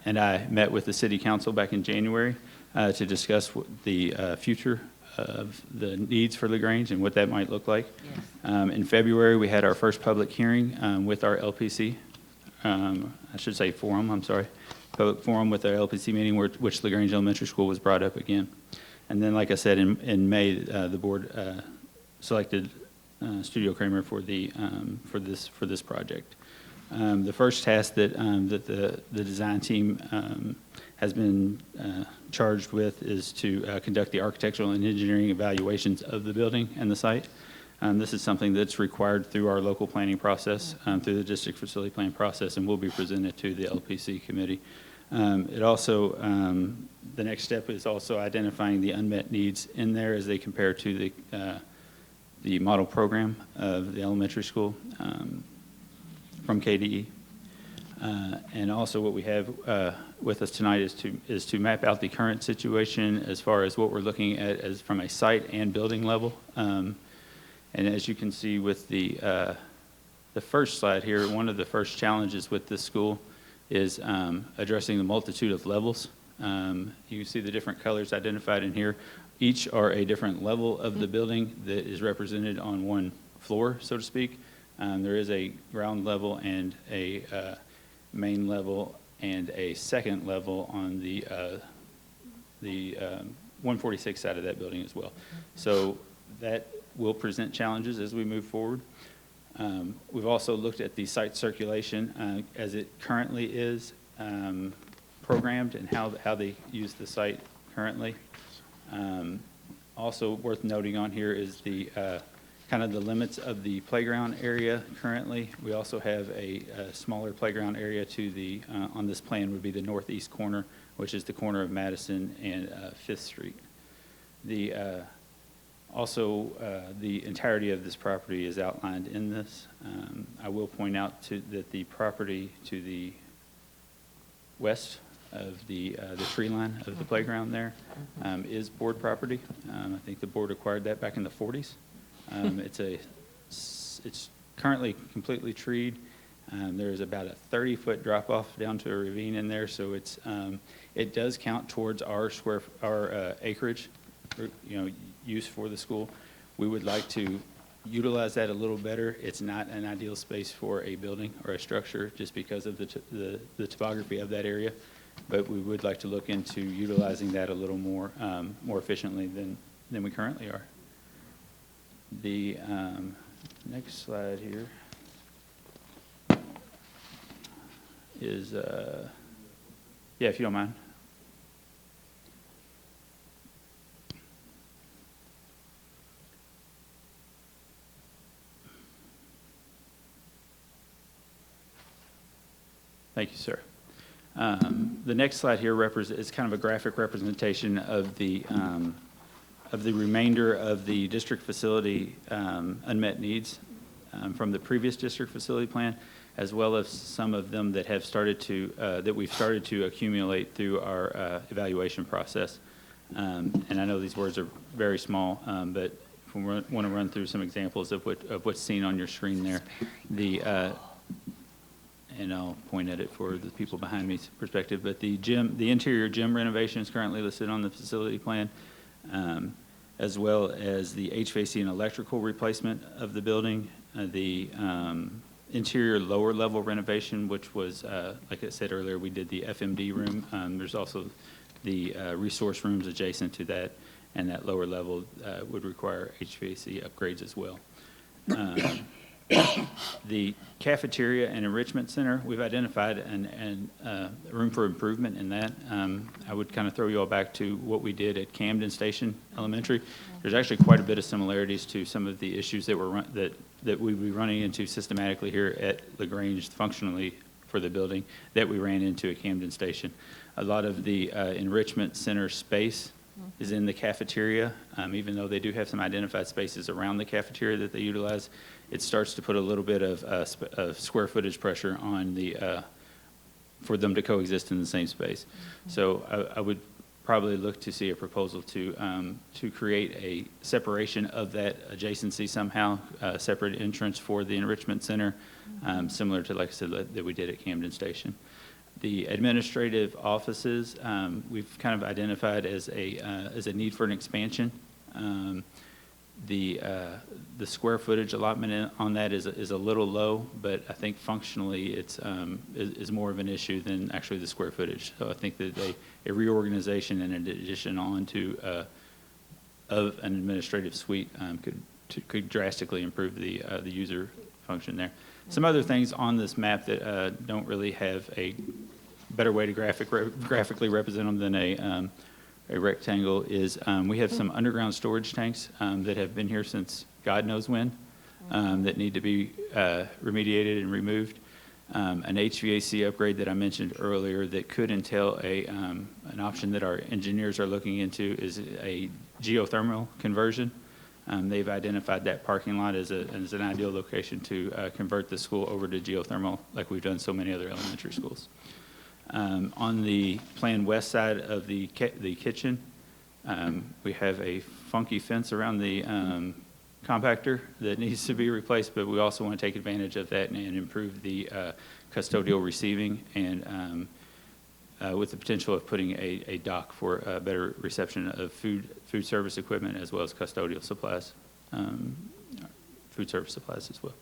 F: and I met with the city council back in January to discuss the future of the needs for LaGrange and what that might look like.
A: Yes.
F: In February, we had our first public hearing with our LPC, I should say forum, I'm sorry, public forum with our LPC meeting, which LaGrange Elementary School was brought up again. And then, like I said, in May, the board selected Studio Kramer for this project. The first task that the design team has been charged with is to conduct the architectural and engineering evaluations of the building and the site. This is something that's required through our local planning process, through the district facility plan process, and will be presented to the LPC committee. It also, the next step is also identifying the unmet needs in there as they compare to the model program of the elementary school from KDE. And also what we have with us tonight is to map out the current situation as far as what we're looking at as from a site and building level. And as you can see with the first slide here, one of the first challenges with this school is addressing the multitude of levels. You can see the different colors identified in here. Each are a different level of the building that is represented on one floor, so to speak. There is a ground level and a main level and a second level on the 146 side of that building as well. So that will present challenges as we move forward. We've also looked at the site circulation as it currently is programmed and how they use the site currently. Also worth noting on here is the kind of the limits of the playground area currently. We also have a smaller playground area to the, on this plan would be the northeast corner, which is the corner of Madison and 5th Street. Also, the entirety of this property is outlined in this. I will point out that the property to the west of the tree line of the playground there is board property. I think the board acquired that back in the 40s. It's currently completely treed. There's about a 30-foot drop-off down to a ravine in there, so it does count towards our acreage, use for the school. We would like to utilize that a little better. It's not an ideal space for a building or a structure just because of the topography of that area, but we would like to look into utilizing that a little more efficiently than we currently are. The next slide here is, yeah, if you don't mind. Thank you, sir. The next slide here is kind of a graphic representation of the remainder of the district facility unmet needs from the previous district facility plan, as well as some of them that have started to that we've started to accumulate through our evaluation process. And I know these words are very small, but if we want to run through some examples of what's seen on your screen there, and I'll point at it for the people behind me's perspective, but the interior gym renovation is currently listed on the facility plan, as well as the HVAC and electrical replacement of the building, the interior lower level renovation, which was, like I said earlier, we did the FMD room. There's also the resource rooms adjacent to that, and that lower level would require HVAC upgrades as well. The cafeteria and enrichment center, we've identified room for improvement in that. I would kind of throw you all back to what we did at Camden Station Elementary. There's actually quite a bit of similarities to some of the issues that that we'd be running into systematically here at LaGrange functionally for the building that we ran into at Camden Station. A lot of the enrichment center space is in the cafeteria. Even though they do have some identified spaces around the cafeteria that they utilize, it starts to put a little bit of square footage pressure on for them to coexist in the same space. So I would probably look to see a proposal to create a separation of that adjacency somehow, a separate entrance for the enrichment center, similar to, like I said, that we did at Camden Station. The administrative offices, we've kind of identified as a need for an expansion. The square footage allotment on that is a little low, but I think functionally it's is more of an issue than actually the square footage. So I think that a reorganization and an addition onto of an administrative suite could drastically improve the user function there. Some other things on this map that don't really have a better way to graphically represent them than a rectangle is we have some underground storage tanks that have been here since God knows when that need to be remediated and removed. An HVAC upgrade that I mentioned earlier that could entail an option that our engineers are looking into is a geothermal conversion. They've identified that parking lot as an ideal location to convert the school over to geothermal like we've done so many other elementary schools. On the planned west side of the kitchen, we have a funky fence around the compactor that needs to be replaced, but we also want to take advantage of that and improve the custodial receiving and with the potential of putting a dock for better reception of food service equipment as well as custodial supplies, food service supplies as well.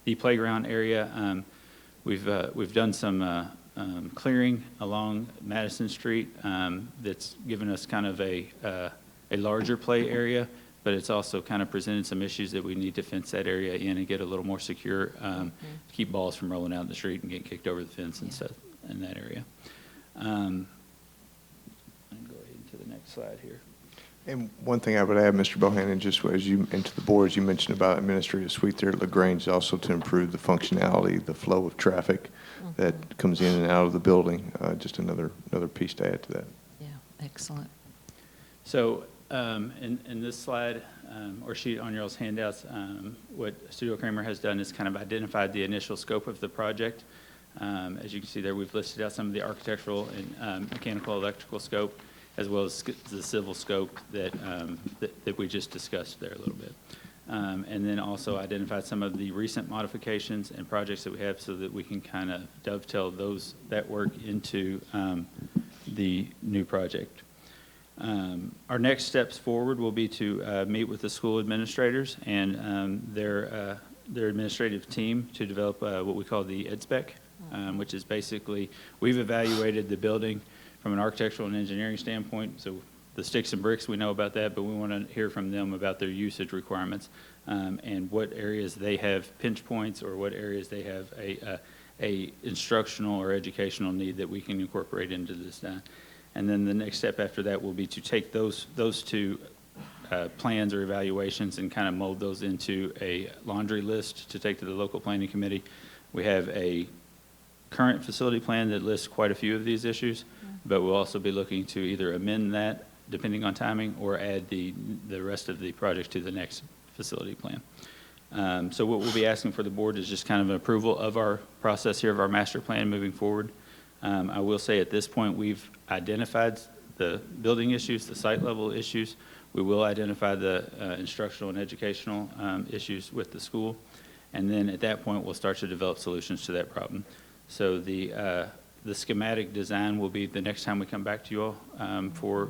F: The playground area, we've done some clearing along Madison Street that's given us kind of a larger play area, but it's also kind of presented some issues that we need to fence that area in and get a little more secure, keep balls from rolling out in the street and getting kicked over the fence and stuff in that area. I'll go ahead to the next slide here.
B: And one thing I would add, Mr. Bohannon, just as you, and to the board, as you mentioned about administrative suite there at LaGrange, also to improve the functionality, the flow of traffic that comes in and out of the building. Just another piece to add to that.
A: Yeah, excellent.
F: So in this slide or sheet on your all's handouts, what Studio Kramer has done is kind of identified the initial scope of the project. As you can see there, we've listed out some of the architectural and mechanical electrical scope, as well as the civil scope that we just discussed there a little bit. And then also identified some of the recent modifications and projects that we have so that we can kind of dovetail that work into the new project. Our next steps forward will be to meet with the school administrators and their administrative team to develop what we call the EdSpec, which is basically, we've evaluated the building from an architectural and engineering standpoint. So the sticks and bricks, we know about that, but we want to hear from them about their usage requirements and what areas they have pinch points or what areas they have a instructional or educational need that we can incorporate into this design. And then the next step after that will be to take those two plans or evaluations and kind of mold those into a laundry list to take to the local planning committee. We have a current facility plan that lists quite a few of these issues, but we'll also be looking to either amend that depending on timing or add the rest of the project to the next facility plan. So what we'll be asking for the board is just kind of an approval of our process here of our master plan moving forward. I will say at this point we've identified the building issues, the site level issues. We will identify the instructional and educational issues with the school. And then at that point, we'll start to develop solutions to that problem. So the schematic design will be the next time we come back to you all for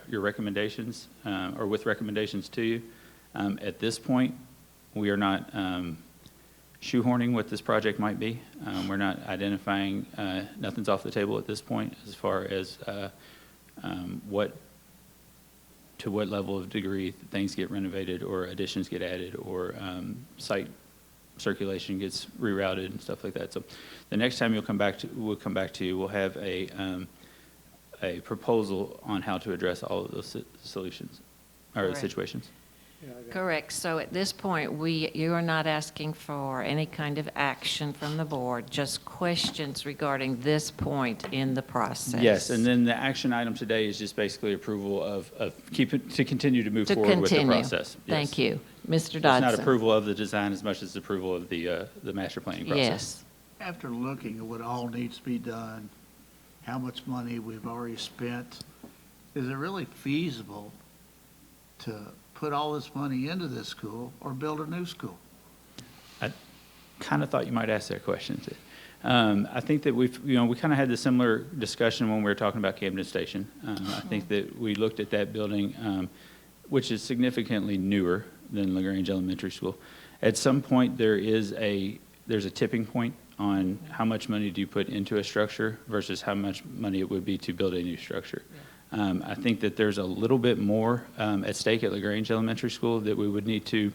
F: your recommendations, or with recommendations to you. At this point, we are not shoehorning what this project might be. We're not identifying, nothing's off the table at this point as far as to what level of degree things get renovated or additions get added or site circulation gets rerouted and stuff like that. So the next time we'll come back to you, we'll have a proposal on how to address all of those solutions or
A: Correct.
F: situations.
A: Correct. So at this point, you are not asking for any kind of action from the board, just questions regarding this point in the process.
F: Yes, and then the action item today is just basically approval of to continue to move forward with the process. Yes.
A: Thank you. Mr.
F: It's
A: Dodson.
F: not approval of the design as much as approval of the master planning process.
A: Yes.
I: After looking at what all needs to be done, how much money we've already spent, is it really feasible to put all this money into this school or build a new school?
F: I kind of thought you might ask that question. I think that we kind of had the similar discussion when we were talking about Camden Station. I think that we looked at that building, which is significantly newer than LaGrange Elementary School. At some point, there's a tipping point on how much money do you put into a structure versus how much money it would be to build a new structure. I think that there's a little bit more at stake at LaGrange Elementary School that we would need to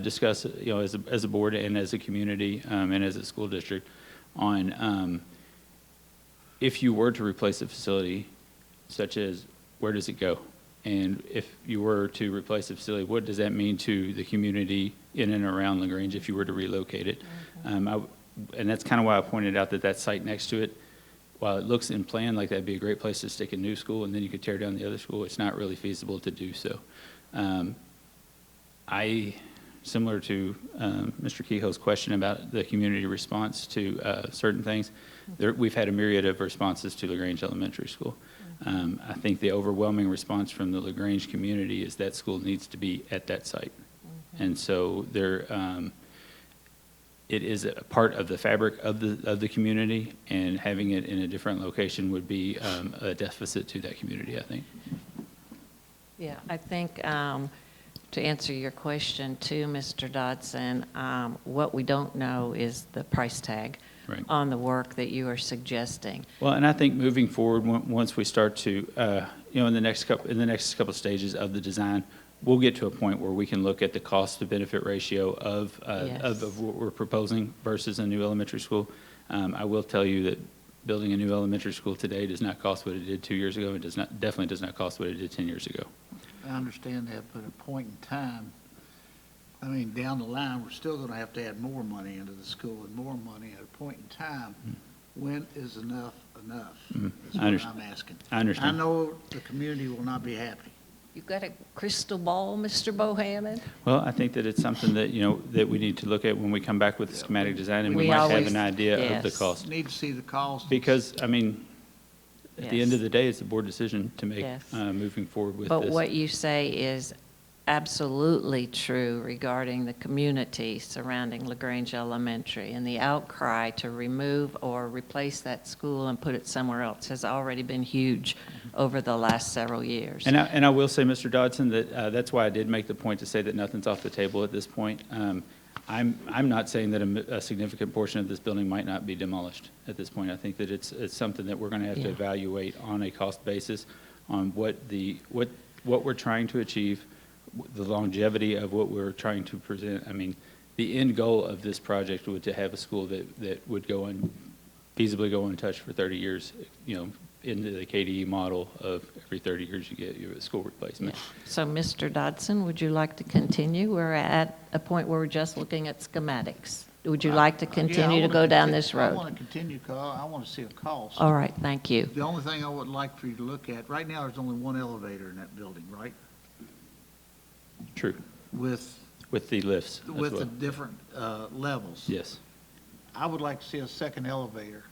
F: discuss, as a board and as a community and as a school district on if you were to replace a facility, such as where does it go? And if you were to replace a facility, what does that mean to the community in and around LaGrange if you were to relocate it? And that's kind of why I pointed out that site next to it, while it looks in plan like that'd be a great place to stick a new school and then you could tear down the other school, it's not really feasible to do so. Similar to Mr. Kehoe's question about the community response to certain things, we've had a myriad of responses to LaGrange Elementary School. I think the overwhelming response from the LaGrange community is that school needs to be at that site. And so it is a part of the fabric of the community, and having it in a different location would be a deficit to that community, I think.
A: Yeah, I think to answer your question too, Mr. Dodson, what we don't know is the price tag
F: Right.
A: on the work that you are suggesting.
F: Well, and I think moving forward, once we start to, in the next couple stages of the design, we'll get to a point where we can look at the cost to benefit ratio of what we're proposing versus a new elementary school. I will tell you that building a new elementary school today does not cost what it did 2 years ago. It definitely does not cost what it did 10 years ago.
I: I understand that, but at a point in time, I mean, down the line, we're still gonna have to add more money into the school and more money at a point in time. When is enough enough? That's
F: I
I: what
F: understand.
I: I'm asking.
F: I understand.
I: I know the community will not be happy.
A: You got a crystal ball, Mr. Bohannon?
F: Well, I think that it's something that, that we need to look at when we come back with the schematic design, and we
A: We
F: might have
A: always-
F: an idea of the
A: yes.
F: cost.
I: Need to see the cost.
F: Because, I mean, at the end
A: Yes.
F: of the day, it's a board decision to make,
A: Yes.
F: moving forward with
A: But
F: this.
A: what you say is absolutely true regarding the community surrounding LaGrange Elementary, and the outcry to remove or replace that school and put it somewhere else has already been huge over the last several years.
F: And I will say, Mr. Dodson, that that's why I did make the point to say that nothing's off the table at this point. I'm not saying that a significant portion of this building might not be demolished at this point. I think that it's something that we're going to have to
A: Yeah.
F: evaluate on a cost basis on what we're trying to achieve, the longevity of what we're trying to present. I mean, the end goal of this project would to have a school that would feasibly go untouched for 30 years, into the KDE model of every 30 years you get your school replacement.
A: So, Mr. Dodson, would you like to continue? We're at a point where we're just looking at schematics. Would you like to continue to go down this
I: I
A: road?
I: want to continue, because I want to see a cost.
A: All right, thank you.
I: The only thing I would like for you to look at, right now, there's only one elevator in that building, right?
F: True,
I: With
F: with the lifts as
I: the
F: well.
I: different levels.
F: Yes.
I: I would like to see a second elevator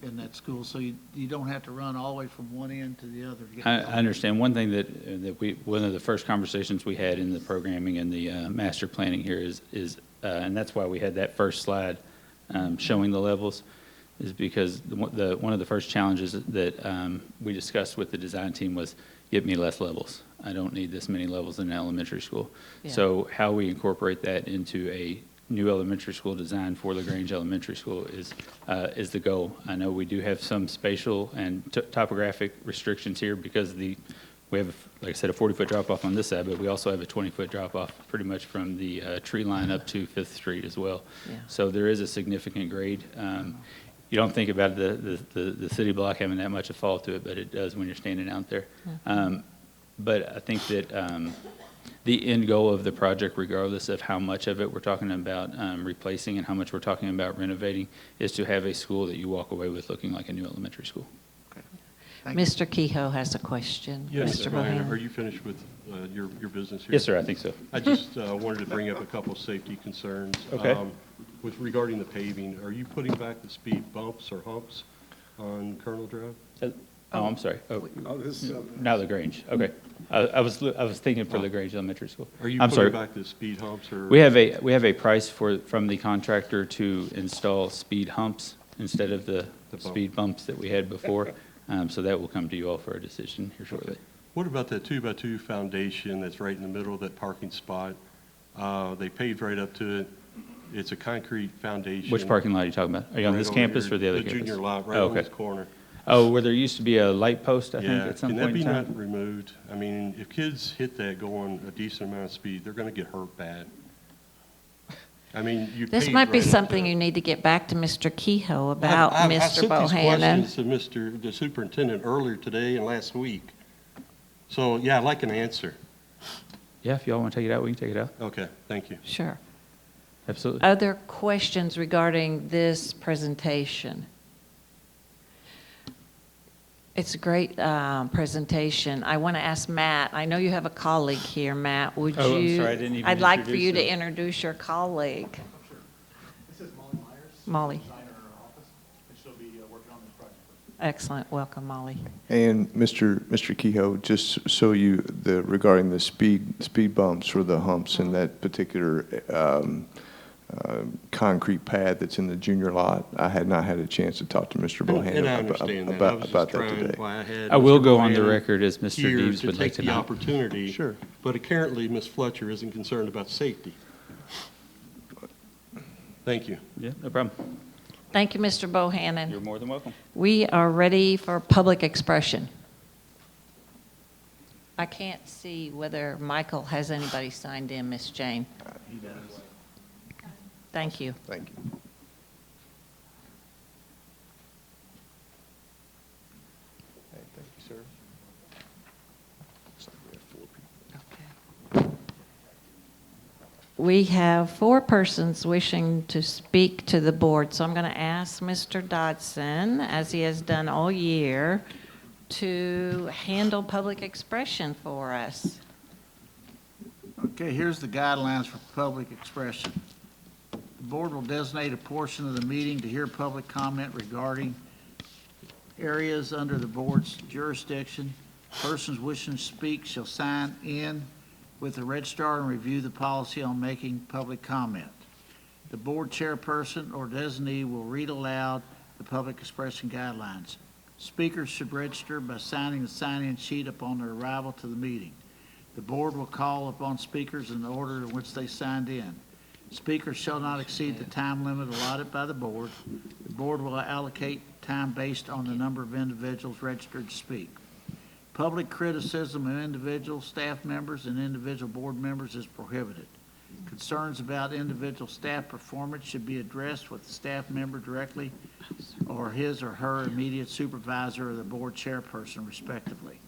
I: in that school, so you don't have to run all the way from one end to the other to get
F: I
I: the elevator.
F: understand. One thing that one of the first conversations we had in the programming and the master planning here is and that's why we had that first slide showing the levels, is because one of the first challenges that we discussed with the design team was, give me less levels. I don't need this many levels in elementary school.
A: Yeah.
F: So how we incorporate that into a new elementary school design for LaGrange Elementary School is the goal. I know we do have some spatial and topographic restrictions here because we have, like I said, a 40-foot drop-off on this side, but we also have a 20-foot drop-off pretty much from the tree line up to Fifth Street as well.
A: Yeah.
F: So there is a significant grade. You don't think about the city block having that much of fall to it, but it does when you're standing out there. But I think that the end goal of the project, regardless of how much of it we're talking about replacing and how much we're talking about renovating, is to have a school that you walk away with looking like a new elementary school.
I: Thank you.
A: Mr. Kehoe has a question.
E: Yes,
A: Mr.
E: Ryan,
A: Bohannon.
E: are you finished with your business here?
F: Yes, sir, I think so.
E: I just wanted to bring up a couple of safety concerns.
F: Okay.
E: With regarding the paving, are you putting back the speed bumps or humps on Colonel Drive?
F: Oh, I'm sorry. Oh,
I: this is
F: not LaGrange. Okay. I was thinking for LaGrange Elementary School.
E: Are you
F: I'm sorry.
E: putting back the speed humps or?
F: We have a price from the contractor to install speed humps instead of the
E: bump.
F: speed bumps that we had before. So that will come to you all for a decision here shortly.
E: What about that 2x2 foundation that's right in the middle of that parking spot? They paved right up to it. It's a concrete foundation.
F: Which parking lot are you talking about? Are you on
E: Right
F: this
E: over
F: campus
E: here,
F: or the other
E: The
F: campus?
E: junior lot, right
F: Oh,
E: on
F: okay.
E: this corner.
F: Oh, where there used to be a light post, I think,
E: Yeah,
F: at some
E: can that
F: point
E: be
F: in
E: not
F: time?
E: removed? I mean, if kids hit that going a decent amount of speed, they're gonna get hurt bad. I mean, you
A: This
E: paved
A: might be
E: right up
A: something
E: to it.
A: you need to get back to Mr. Kehoe about,
E: I've
A: Mr.
E: sent these
A: Bohannon.
E: questions to the superintendent earlier today and last week. So, yeah, I'd like an answer.
F: Yeah, if y'all want to take it out, we can take it out.
E: Okay, thank you.
A: Sure.
F: Absolutely.
A: Other questions regarding this presentation? It's a great presentation. I want to ask Matt, I know you have a colleague here, Matt, would you?
F: Oh, I'm sorry, I didn't even
A: I'd like for
F: introduce
A: you to
F: him.
A: introduce your colleague.
J: This is Molly Myers.
A: Molly.
J: Designer in our office, and she'll be working on this project.
A: Excellent, welcome, Molly.
B: And Mr. Kehoe, just so regarding the speed bumps or the humps in that particular concrete pad that's in the junior lot, I had not had a chance to talk to Mr. Bohannon
E: And I understand that. I was
B: about
E: just
B: that
E: trying,
B: today.
E: why I had
F: I will
E: Mr.
F: go on the
E: Bohannon
F: record as Mr.
E: here
F: Deeves would like
E: take
F: to
E: the
F: know.
E: opportunity.
B: Sure.
E: But apparently, Ms. Fletcher isn't concerned about safety. Thank you.
F: Yeah, no problem.
A: Thank you, Mr.
F: You're
A: Bohannon.
F: more than welcome.
A: We are ready for public expression. I can't see whether Michael has anybody signed in, Miss Jane.
B: He does.
A: Thank you.
B: Thank you. Hey, thank you, sir. Looks like we have 4 people.
A: We have 4 persons wishing to speak to the board, so I'm going to ask Mr. Dodson, as he has done all year, to handle public expression for us.
I: Okay, here's the guidelines for public expression. The board will designate a portion of the meeting to hear public comment regarding areas under the board's jurisdiction. Persons wishing to speak shall sign in with the registrar and review the policy on making public comment. The board chairperson or designee will read aloud the public expression guidelines. Speakers should register by signing the sign-in sheet upon their arrival to the meeting. The board will call upon speakers in the order in which they signed in. Speakers shall not exceed the time limit allotted by the board. The board will allocate time based on the number of individuals registered to speak. Public criticism of individual staff members and individual board members is prohibited. Concerns about individual staff performance should be addressed with the staff member directly or his or her immediate supervisor or the board chairperson respectively.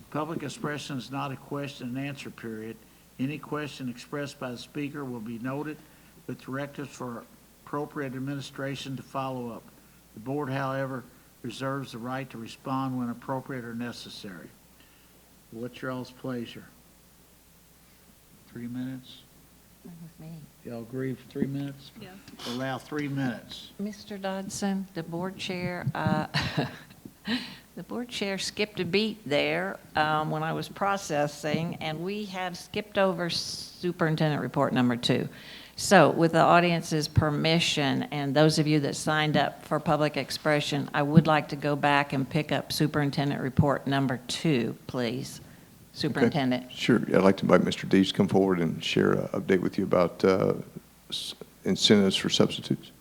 I: Public expression is not a question and answer period. Any question expressed by the speaker will be noted with directives for appropriate administration to follow up. The board, however, reserves the right to respond when appropriate or necessary. What's your all's pleasure? 3 minutes? Y'all agree for 3 minutes?
D: Yes.
I: Allow 3 minutes.
A: Mr. Dodson, the board chair, the board chair skipped a beat there when I was processing, and we have skipped over superintendent report number 2. So with the audience's permission, and those of you that signed up for public expression, I would like to go back and pick up Superintendent Report number 2, please. Superintendent.
B: Okay. Sure. I'd like to invite Mr. Dees to come forward and share an update with you about incentives for substitutes.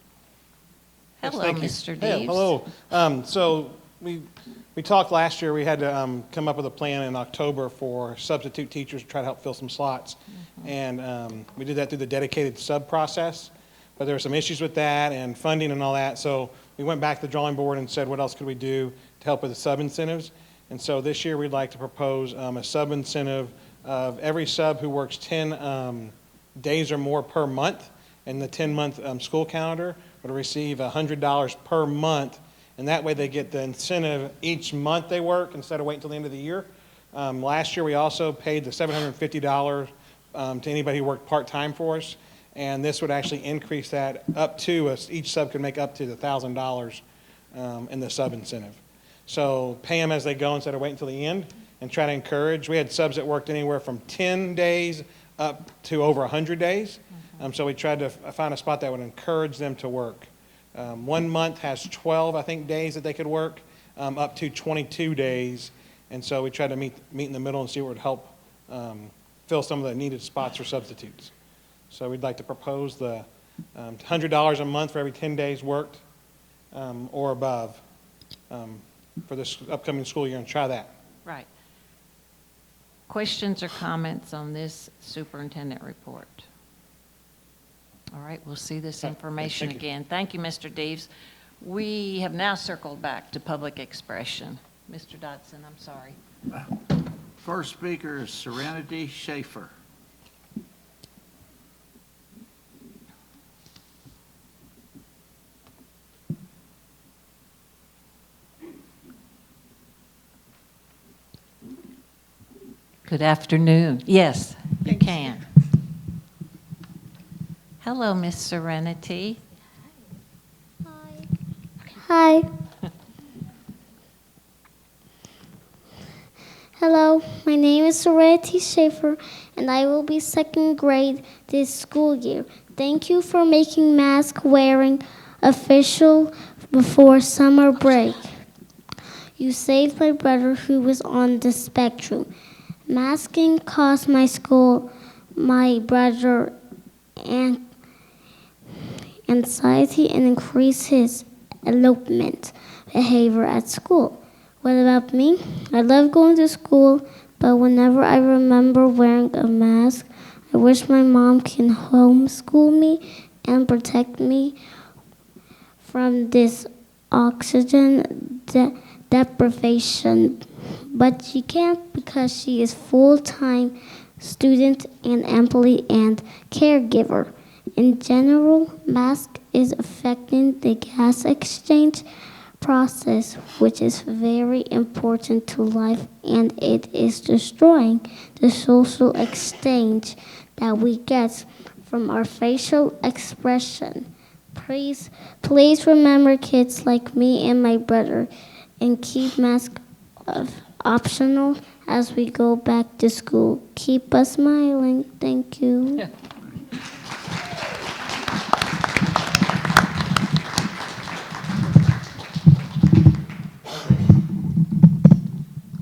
K: Yes,
A: Hello,
K: thank you.
A: Mr.
K: Yeah,
A: Dees.
K: hello. So we talked last year, we had to come up with a plan in October for substitute teachers to try to help fill some slots. And we did that through the dedicated sub process, but there were some issues with that and funding and all that. So we went back to the drawing board and said, what else could we do to help with the sub incentives? And so this year, we'd like to propose a sub incentive of every sub who works 10 days or more per month in the 10-month school calendar would receive $100 per month. And that way, they get the incentive each month they work instead of waiting until the end of the year. Last year, we also paid the $750 to anybody who worked part-time for us. And this would actually increase that up to, each sub could make up to the $1,000 in the sub incentive. So pay them as they go instead of waiting until the end, and try to encourage. We had subs that worked anywhere from 10 days up to over 100 days. So we tried to find a spot that would encourage them to work. 1 month has 12, I think, days that they could work, up to 22 days. And so we tried to meet in the middle and see what would help fill some of the needed spots for substitutes. So we'd like to propose the $100 a month for every 10 days worked or above for this upcoming school year, and try that.
A: Right. Questions or comments on this superintendent report? All right, we'll see this information
K: thank you.
A: again. Thank you, Mr. Deves. We have now circled back to public expression. Mr. Dodson, I'm sorry.
I: First speaker is Serenity Schaefer.
A: Good afternoon. Yes, you can. Hello, Miss Serenity.
L: Hi. Hello, my name is Serenity Schaefer, and I will be second grade this school year. Thank you for making mask wearing official before summer break. You saved my brother who was on the spectrum. Masking cost my school, my brother, and anxiety and increased his elopement behavior at school. What about me? I love going to school, but whenever I remember wearing a mask, I wish my mom can homeschool me and protect me from this oxygen deprivation. But she can't because she is full-time student and employee and caregiver. In general, mask is affecting the gas exchange process, which is very important to life, and it is destroying the social exchange that we get from our facial expression. Please remember kids like me and my brother, and keep masks optional as we go back to school. Keep us smiling. Thank you.
A: Yeah.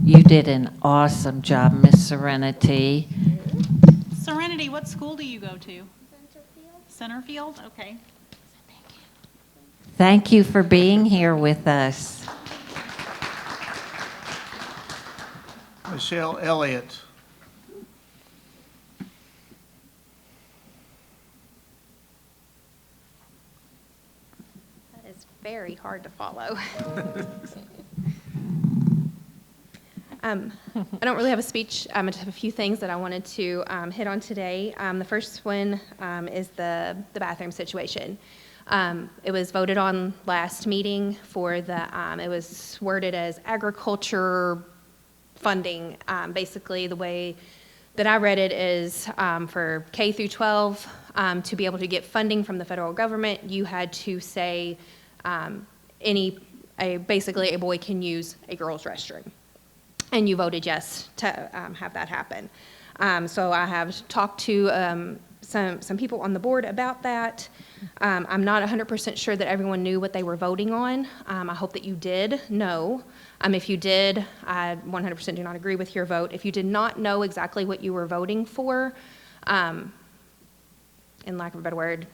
A: You did an awesome job, Miss Serenity.
D: Serenity, what school do you go to? Centerfield? Okay.
A: Thank you for being here with us.
I: Michelle Elliott.
M: That is very hard to follow. I don't really have a speech. I just have a few things that I wanted to hit on today. The first one is the bathroom situation. It was voted on last meeting for the, it was worded as agriculture funding. Basically, the way that I read it is for K through 12, to be able to get funding from the federal government, you had to say basically a boy can use a girl's restroom. And you voted yes to have that happen. So I have talked to some people on the board about that. I'm not 100% sure that everyone knew what they were voting on. I hope that you did know. If you did, I 100% do not agree with your vote. If you did not know exactly what you were voting for, in lack of a better word,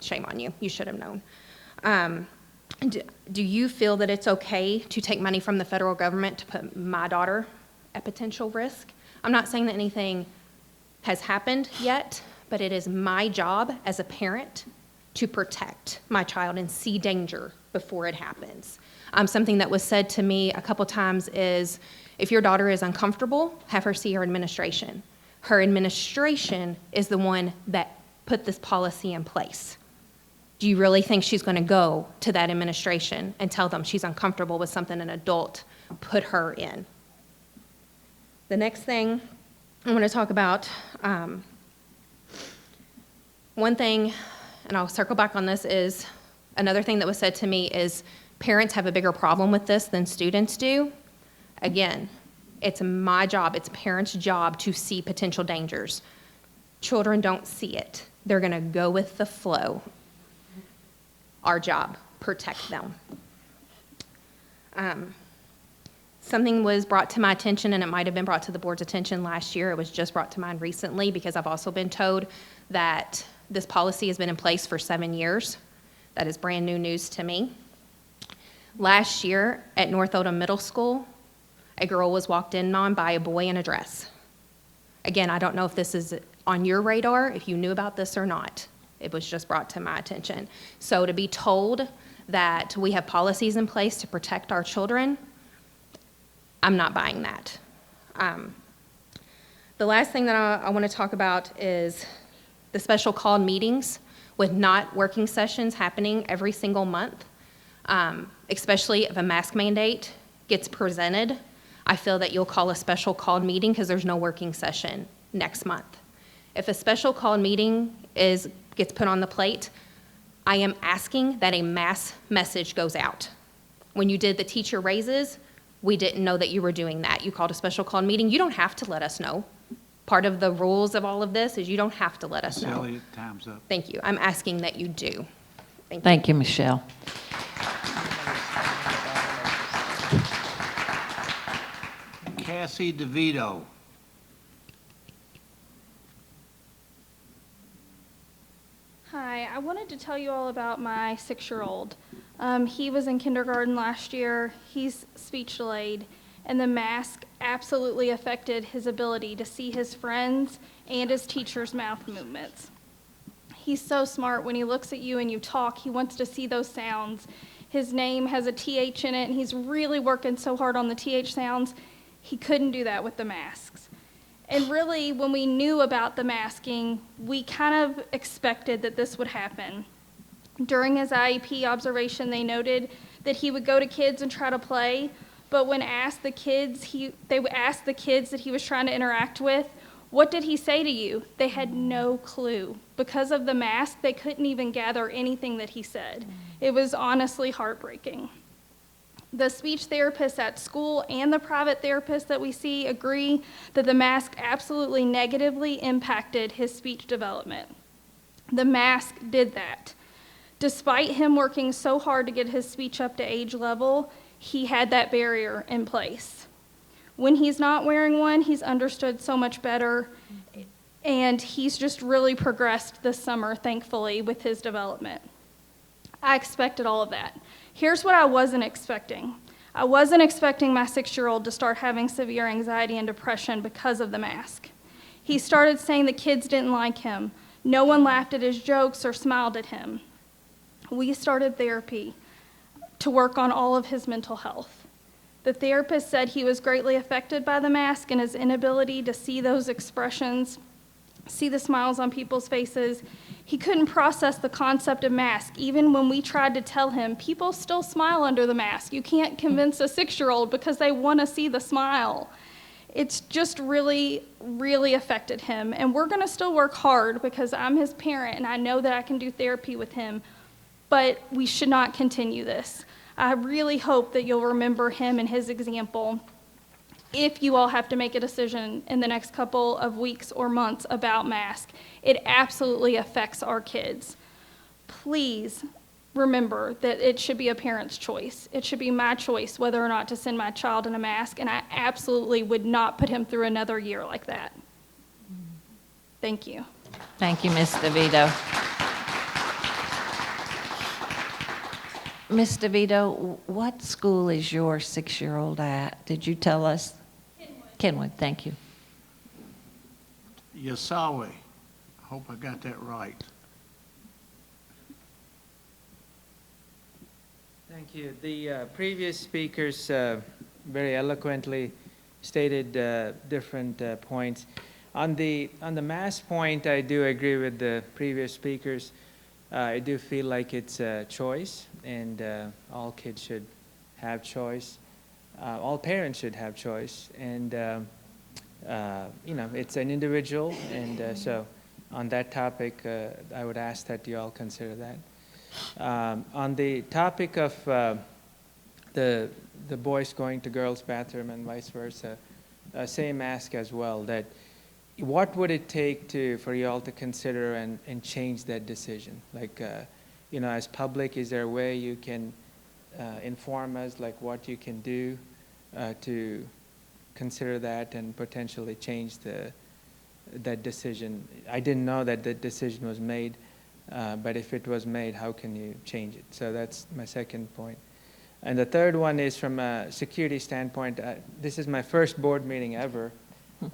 M: shame on you. You should have known. Do you feel that it's okay to take money from the federal government to put my daughter at potential risk? I'm not saying that anything has happened yet, but it is my job as a parent to protect my child and see danger before it happens. Something that was said to me a couple times is, if your daughter is uncomfortable, have her see her administration. Her administration is the one that put this policy in place. Do you really think she's going to go to that administration and tell them she's uncomfortable with something an adult put her in? The next thing I want to talk about, one thing, and I'll circle back on this, is another thing that was said to me is parents have a bigger problem with this than students do. Again, it's my job, it's parents' job to see potential dangers. Children don't see it. They're going to go with the flow. Our job, protect them. Something was brought to my attention, and it might have been brought to the board's attention last year. It was just brought to mine recently because I've also been told that this policy has been in place for 7 years. That is brand new news to me. Last year at North Odom Middle School, a girl was walked in on by a boy in a dress. Again, I don't know if this is on your radar, if you knew about this or not. It was just brought to my attention. So to be told that we have policies in place to protect our children, I'm not buying that. The last thing that I want to talk about is the special called meetings with not working sessions happening every single month, especially if a mask mandate gets presented. I feel that you'll call a special called meeting because there's no working session next month. If a special called meeting gets put on the plate, I am asking that a mass message goes out. When you did the teacher raises, we didn't know that you were doing that. You called a special called meeting. You don't have to let us know. Part of the rules of all of this is you don't have to let us know.
I: Elliott, time's up.
M: Thank you. I'm asking that you do. Thank you.
A: Thank you, Michelle.
I: Cassie DeVito.
N: Hi, I wanted to tell you all about my 6-year-old. He was in kindergarten last year. He's speech delayed, and the mask absolutely affected his ability to see his friends and his teacher's mouth movements. He's so smart. When he looks at you and you talk, he wants to see those sounds. His name has a TH in it, and he's really working so hard on the TH sounds. He couldn't do that with the masks. And really, when we knew about the masking, we kind of expected that this would happen. During his IEP observation, they noted that he would go to kids and try to play, but when asked the kids, they would ask the kids that he was trying to interact with, "What did he say to you?" They had no clue. Because of the mask, they couldn't even gather anything that he said. It was honestly heartbreaking. The speech therapists at school and the private therapists that we see agree that the mask absolutely negatively impacted his speech development. The mask did that. Despite him working so hard to get his speech up to age level, he had that barrier in place. When he's not wearing one, he's understood so much better, and he's just really progressed this summer, thankfully, with his development. I expected all of that. Here's what I wasn't expecting. I wasn't expecting my 6-year-old to start having severe anxiety and depression because of the mask. He started saying the kids didn't like him. No one laughed at his jokes or smiled at him. We started therapy to work on all of his mental health. The therapist said he was greatly affected by the mask and his inability to see those expressions, see the smiles on people's faces. He couldn't process the concept of mask. Even when we tried to tell him, people still smile under the mask. You can't convince a 6-year-old because they want to see the smile. It's just really, really affected him. And we're going to still work hard because I'm his parent and I know that I can do therapy with him. But we should not continue this. I really hope that you'll remember him and his example. if you all have to make a decision in the next couple of weeks or months about masks, it absolutely affects our kids. Please remember that it should be a parent's choice. It should be my choice whether or not to send my child in a mask, and I absolutely would not put him through another year like that. Thank you.
A: Thank you, Ms. DeVito. Ms. DeVito, what school is your 6-year-old at? Did you tell us? Kenwood, thank you.
I: Yasawe, I hope I got that right.
O: Thank you. The previous speakers very eloquently stated different points. On the mask point, I do agree with the previous speakers. I do feel like it's a choice, and all kids should have choice. All parents should have choice, and you know, it's an individual, and so on that topic, I would ask that you all consider that. On the topic of the boys going to girls' bathroom and vice versa, same ask as well, that what would it take for you all to consider and change that decision? Like, you know, as public, is there a way you can inform us, like what you can do to consider that and potentially change that decision? I didn't know that the decision was made, but if it was made, how can you change it? So that's my second point. And the third one is from a security standpoint. This is my first board meeting ever,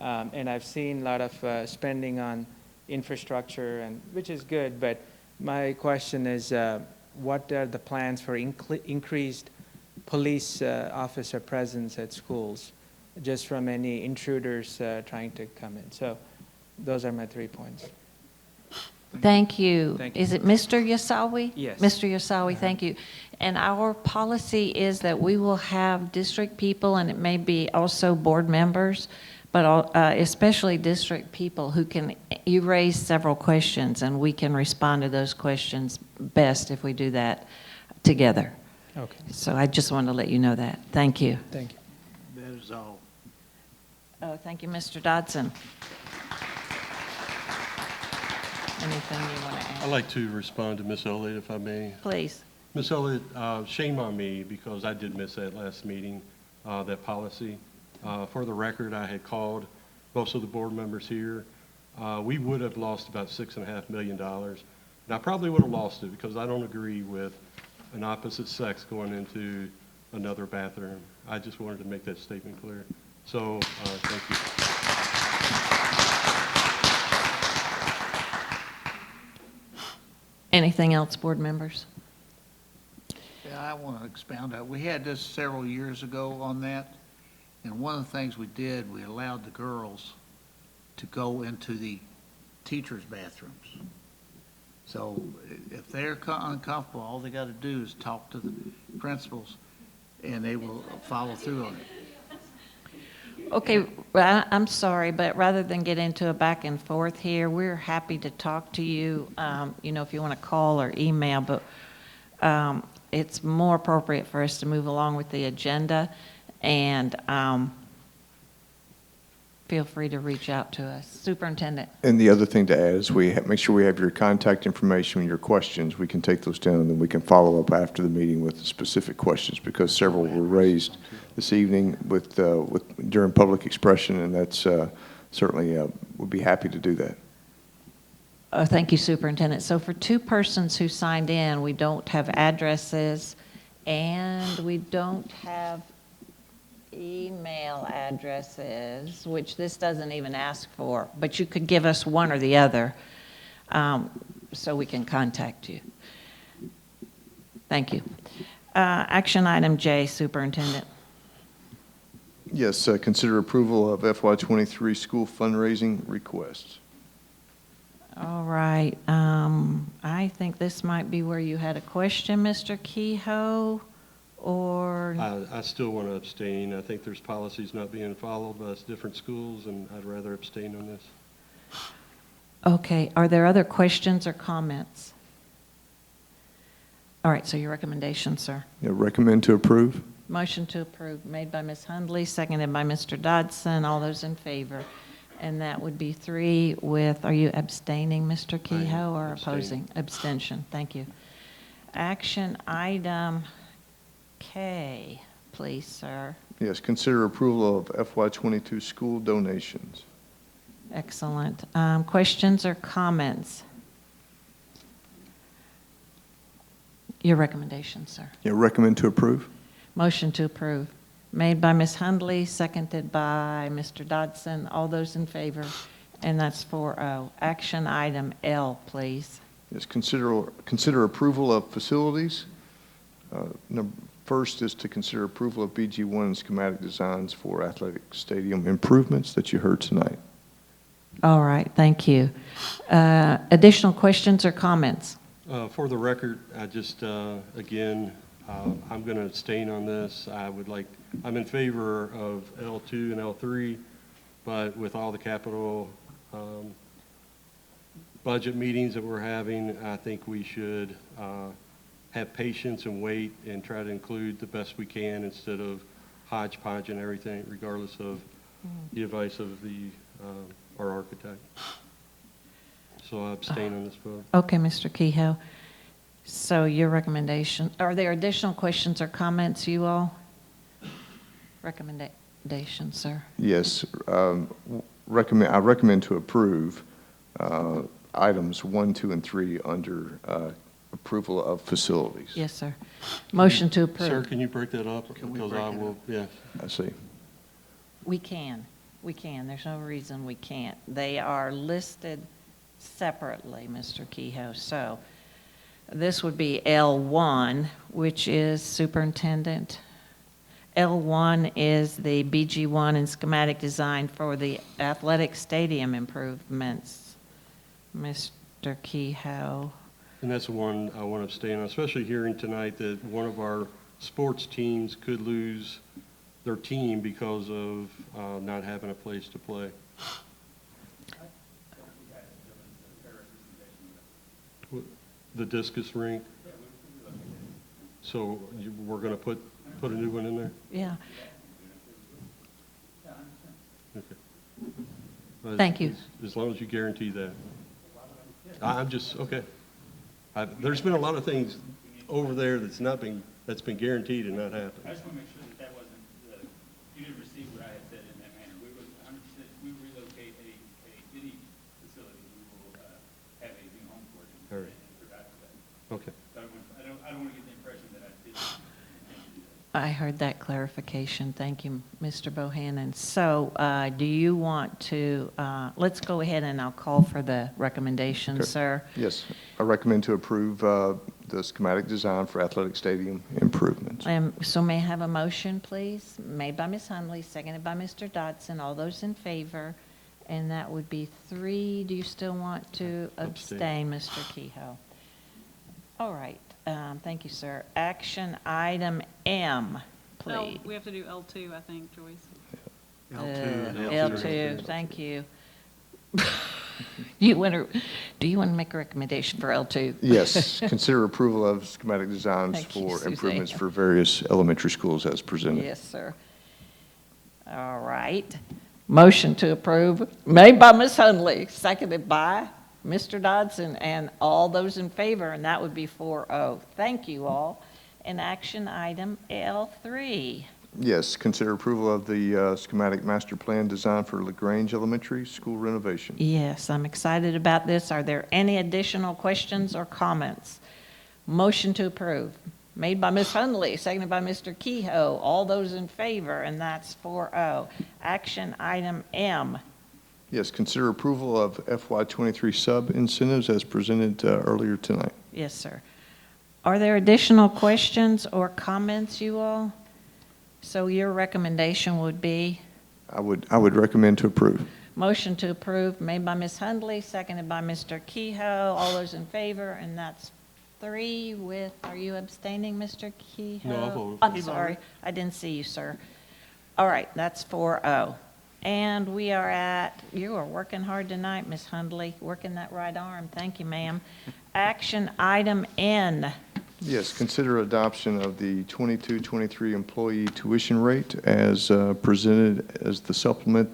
O: and I've seen a lot of spending on infrastructure, and which is good, but my question is, what are the plans for increased police officer presence at schools, just from any intruders trying to come in? So those are my 3 points.
A: Thank you.
O: Thank you.
A: Is it Mr. Yasawi?
O: Yes.
A: Mr. Yasawi, thank you. And our policy is that we will have district people, and it may be also board members, but especially district people who can, you raise several questions, and we can respond to those questions best if we do that together.
O: Okay.
A: So I just wanted to let you know that. Thank you.
O: Thank you.
I: That is all.
A: Oh, thank you, Mr. Dodson. Anything you want to add?
E: I'd like to respond to Ms. Elliott, if I may.
A: Please.
E: Ms. Elliott, shame on me because I did miss that last meeting, that policy. For the record, I had called most of the board members here. We would have lost about $6.5 million. And I probably would have lost it because I don't agree with an opposite sex going into another bathroom. I just wanted to make that statement clear. So, thank you.
A: Anything else, board members?
I: Yeah, I want to expound on. We had this several years ago on that, and one of the things we did, we allowed the girls to go into the teachers' bathrooms. So if they're uncomfortable, all they got to do is talk to the principals, and they will follow through on it.
A: Okay, well, I'm sorry, but rather than get into a back and forth here, we're happy to talk to you, you know, if you want to call or email, but it's more appropriate for us to move along with the agenda, and feel free to reach out to us. Superintendent.
B: And the other thing to add is make sure we have your contact information and your questions. We can take those down, and then we can follow up after the meeting with the specific questions, because several were raised this evening during public expression, and that's certainly would be happy to do that.
A: Thank you, Superintendent. So for 2 persons who signed in, we don't have addresses, and we don't have email addresses, which this doesn't even ask for, but you could give us one or the other so we can contact you. Thank you. Action item J, Superintendent.
B: Yes, consider approval of FY23 school fundraising requests.
A: All right. I think this might be where you had a question, Mr. Kehoe, or?
E: I still want to abstain. I think there's policies not being followed by different schools, and I'd rather abstain on this.
A: Okay. Are there other questions or comments? All right. So your recommendation, sir?
B: Recommend to approve.
A: Motion to approve made by Ms. Hundley, seconded by Mr. Dodson. All those in favor? And that would be 3 with, are you abstaining, Mr. Kehoe, or
E: abstaining.
A: opposing? Abstention, thank you. Action item K, please, sir.
B: Yes, consider approval of FY22 school donations.
A: Excellent. Questions or comments? Your recommendation, sir.
B: Yeah, recommend to approve.
A: Motion to approve. Made by Ms. Hundley, seconded by Mr. Dodson. All those in favor? And that's 4-0. Action item L, please.
B: Yes, consider approval of facilities. First is to consider approval of BG1 schematic designs for athletic stadium improvements that you heard tonight.
A: All right, thank you. Additional questions or comments?
E: For the record, I just, again, I'm going to abstain on this. I'm in favor of L2 and L3, but with all the capital budget meetings that we're having, I think we should have patience and wait and try to include the best we can instead of hodgepodge and everything, regardless of the advice of our architect. So I abstain on this vote.
A: Okay, Mr. Kehoe. So your recommendation, are there additional questions or comments, you all? Recommendation, sir.
B: Yes, I recommend to approve items 1, 2, and 3 under approval of facilities.
A: Yes, sir. Motion to approve.
E: Sir, can you break that up? Because I will, yeah.
B: I see.
A: We can. There's no reason we can't. They are listed separately, Mr. Kehoe. So this would be L1, which is superintendent. L1 is the BG1 and schematic design for the athletic stadium improvements. Mr. Kehoe.
E: And that's the one I want to abstain on, especially hearing tonight that one of our sports teams could lose their team because of not having a place to play. The discus rink. So we're going to put a new one in there?
A: Yeah.
E: Okay.
A: Thank you.
E: As long as you guarantee that. I'm just, okay. There's been a lot of things over there that's been guaranteed and not happened.
F: I just want to make sure that wasn't, you didn't receive what I had said in that manner. We would 100%, we relocate any facility, we will have a new home for it.
E: All right.
F: And forgot that.
E: Okay.
F: So I don't want to get the impression that I didn't intend to do that.
A: I heard that clarification. Thank you, Mr. Bohannon. So do you want to, let's go ahead and I'll call for the recommendation,
B: Okay.
A: sir.
B: Yes, I recommend to approve the schematic design for athletic stadium improvements.
A: So may I have a motion, please? Made by Ms. Hundley, seconded by Mr. Dodson. All those in favor? And that would be 3. Do you still want to abstain, Mr. Kehoe? All right. Thank you, sir. Action item M, please.
D: We have to do L2, I think, Joyce.
A: L2, thank you. Do you want to make a recommendation for L2?
B: Yes, consider approval of schematic designs
A: Thank you,
B: for
A: Suzanne.
B: improvements for various elementary schools as presented.
A: Yes, sir. All right. Motion to approve, made by Ms. Hundley, seconded by Mr. Dodson, and all those in favor, and that would be 4-0. Thank you all. And action item L3.
B: Yes, consider approval of the schematic master plan design for LaGrange Elementary School renovation.
A: Yes, I'm excited about this. Are there any additional questions or comments? Motion to approve, made by Ms. Hundley, seconded by Mr. Kehoe. All those in favor, and that's 4-0. Action item M.
B: Yes, consider approval of FY23 sub-incentives as presented earlier tonight.
A: Yes, sir. Are there additional questions or comments, you all? So your recommendation would be?
B: I would recommend to approve.
A: Motion to approve made by Ms. Hundley, seconded by Mr. Kehoe. All those in favor, and that's 3 with, are you abstaining, Mr. Kehoe?
E: No, I'll vote.
A: I'm sorry, I didn't see you, sir. All right, that's 4-0. And we are at, you are working hard tonight, Ms. Hundley, working that right arm. Thank you, ma'am. Action item N.
B: Yes, consider adoption of the 22-23 employee tuition rate as presented as the supplement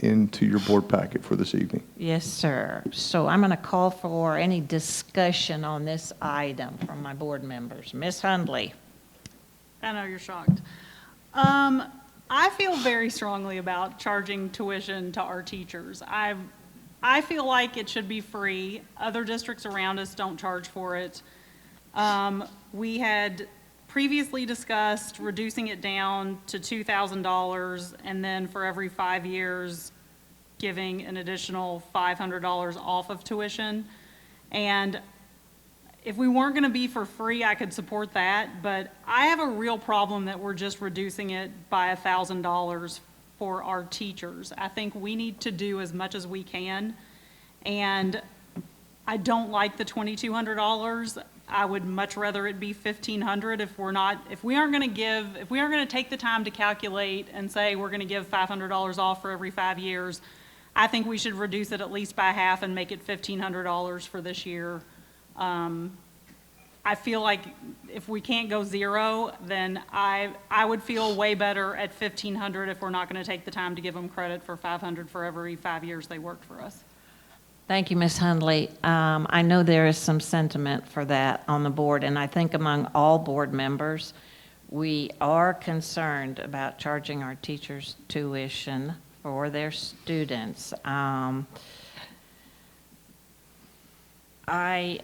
B: into your board packet for this evening.
A: Yes, sir. So I'm going to call for any discussion on this item from my board members. Ms. Hundley?
D: I know you're shocked. I feel very strongly about charging tuition to our teachers. I feel like it should be free. Other districts around us don't charge for it. We had previously discussed reducing it down to $2,000 and then for every 5 years giving an additional $500 off of tuition. And if we weren't going to be for free, I could support that, but I have a real problem that we're just reducing it by $1,000 for our teachers. I think we need to do as much as we can, and I don't like the $2,200. I would much rather it be $1,500 if we aren't going to take the time to calculate and say we're going to give $500 off for every 5 years. I think we should reduce it at least by half and make it $1,500 for this year. I feel like if we can't go zero, then I would feel way better at $1,500 if we're not going to take the time to give them credit for $500 for every 5 years they worked for us.
A: Thank you, Ms. Hundley. I know there is some sentiment for that on the board, and I think among all board members, we are concerned about charging our teachers tuition for their students. I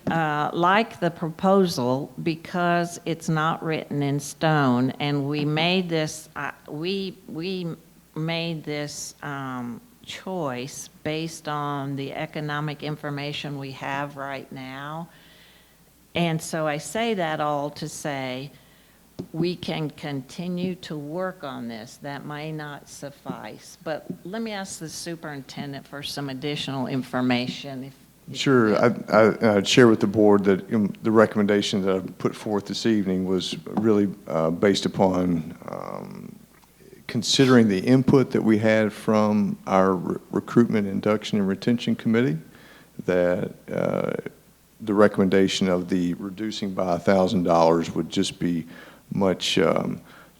A: like the proposal because it's not written in stone, and we made this choice based on the economic information we have right now. And so I say that all to say we can continue to work on this. That may not suffice, but let me ask the superintendent for some additional information.
B: Sure. I'd share with the board that the recommendation that I put forth this evening was really based upon considering the input that we had from our recruitment, induction, and retention committee, that the recommendation of the reducing by $1,000 would just be much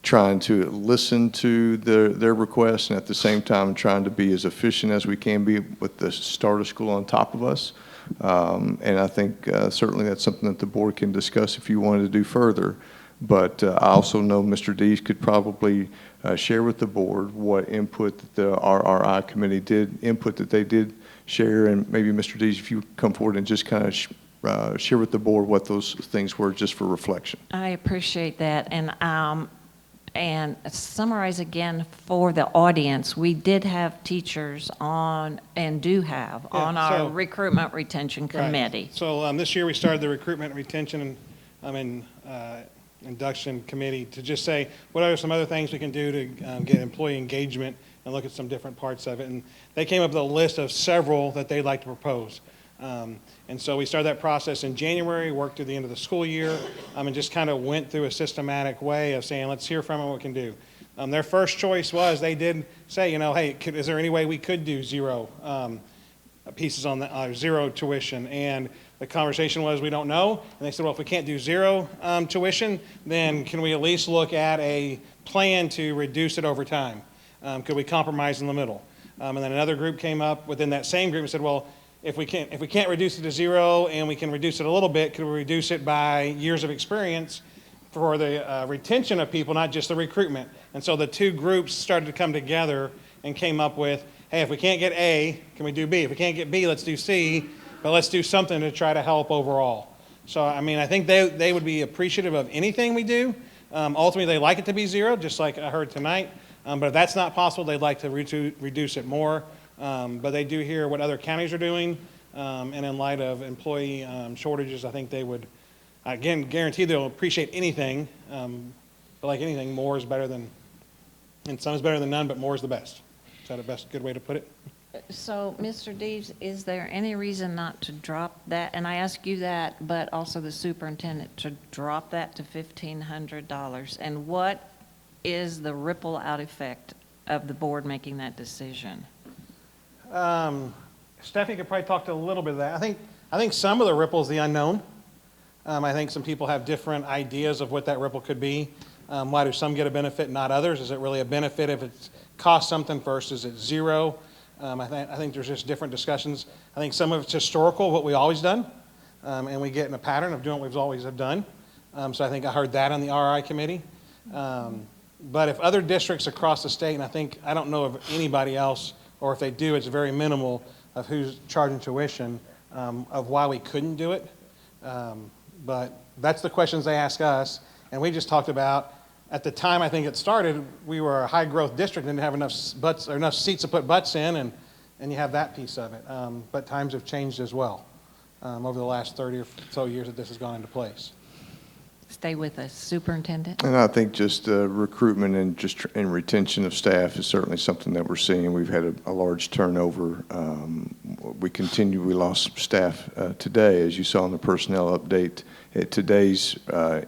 B: trying to listen to their requests and at the same time trying to be as efficient as we can be with the start of school on top of us. And I think certainly that's something that the board can discuss if you wanted to do further. But I also know Mr. Dees could probably share with the board what input that the RRI committee did share, and maybe Mr. Dees, if you come forward and just kind of share with the board what those things were, just for reflection.
A: I appreciate that, and summarize again for the audience. We did have teachers on, and do have, on our recruitment retention committee.
K: Right. So this year we started the recruitment retention and induction committee to just say, what are some other things we can do to get employee engagement and look at some different parts of it. And they came up with a list of several that they'd like to propose. And so we started that process in January, worked through the end of the school year, and just kind of went through a systematic way of saying, let's hear from them what we can do. Their first choice was, they did say, hey, is there any way we could do zero pieces on the zero tuition? And the conversation was, we don't know. And they said, well, if we can't do zero tuition, then can we at least look at a plan to reduce it over time? Could we compromise in the middle? And then another group came up within that same group and said, well, if we can't reduce it to zero and we can reduce it a little bit, could we reduce it by years of experience for the retention of people, not just the recruitment? And so the two groups started to come together and came up with, hey, if we can't get A, can we do B? If we can't get B, let's do C, but let's do something to try to help overall. So, I mean, I think they would be appreciative of anything we do. Ultimately, they like it to be zero, just like I heard tonight. But if that's not possible, they'd like to reduce it more. But they do hear what other counties are doing, and in light of employee shortages, I think they would, again, guarantee they'll appreciate anything. But like anything, more is better than, and some is better than none, but more is the best. Is that a good way to put it?
A: So, Mr. Dees, is there any reason not to drop that? And I ask you that, but also the superintendent, to drop that to $1,500? And what is the ripple out effect of the board making that decision?
K: Stephanie could probably talk to a little bit of that. I think some of the ripple is the unknown. I think some people have different ideas of what that ripple could be. Why do some get a benefit, not others? Is it really a benefit if it costs something versus it's zero? I think there's just different discussions. I think some of it's historical, what we always done, and we get in a pattern of doing what we've always have done. So I think I heard that on the RI committee. But if other districts across the state, and I don't know of anybody else, or if they do, it's very minimal of who's charging tuition, of why we couldn't do it. But that's the questions they ask us. And we just talked about, at the time I think it started, we were a high-growth district and didn't have enough seats to put butts in, and you have that piece of it. But times have changed as well over the last 30 or so years that this has gone into place.
A: Stay with us, Superintendent.
B: And I think just recruitment and retention of staff is certainly something that we're seeing. We've had a large turnover. We lost staff today, as you saw in the personnel update. Today's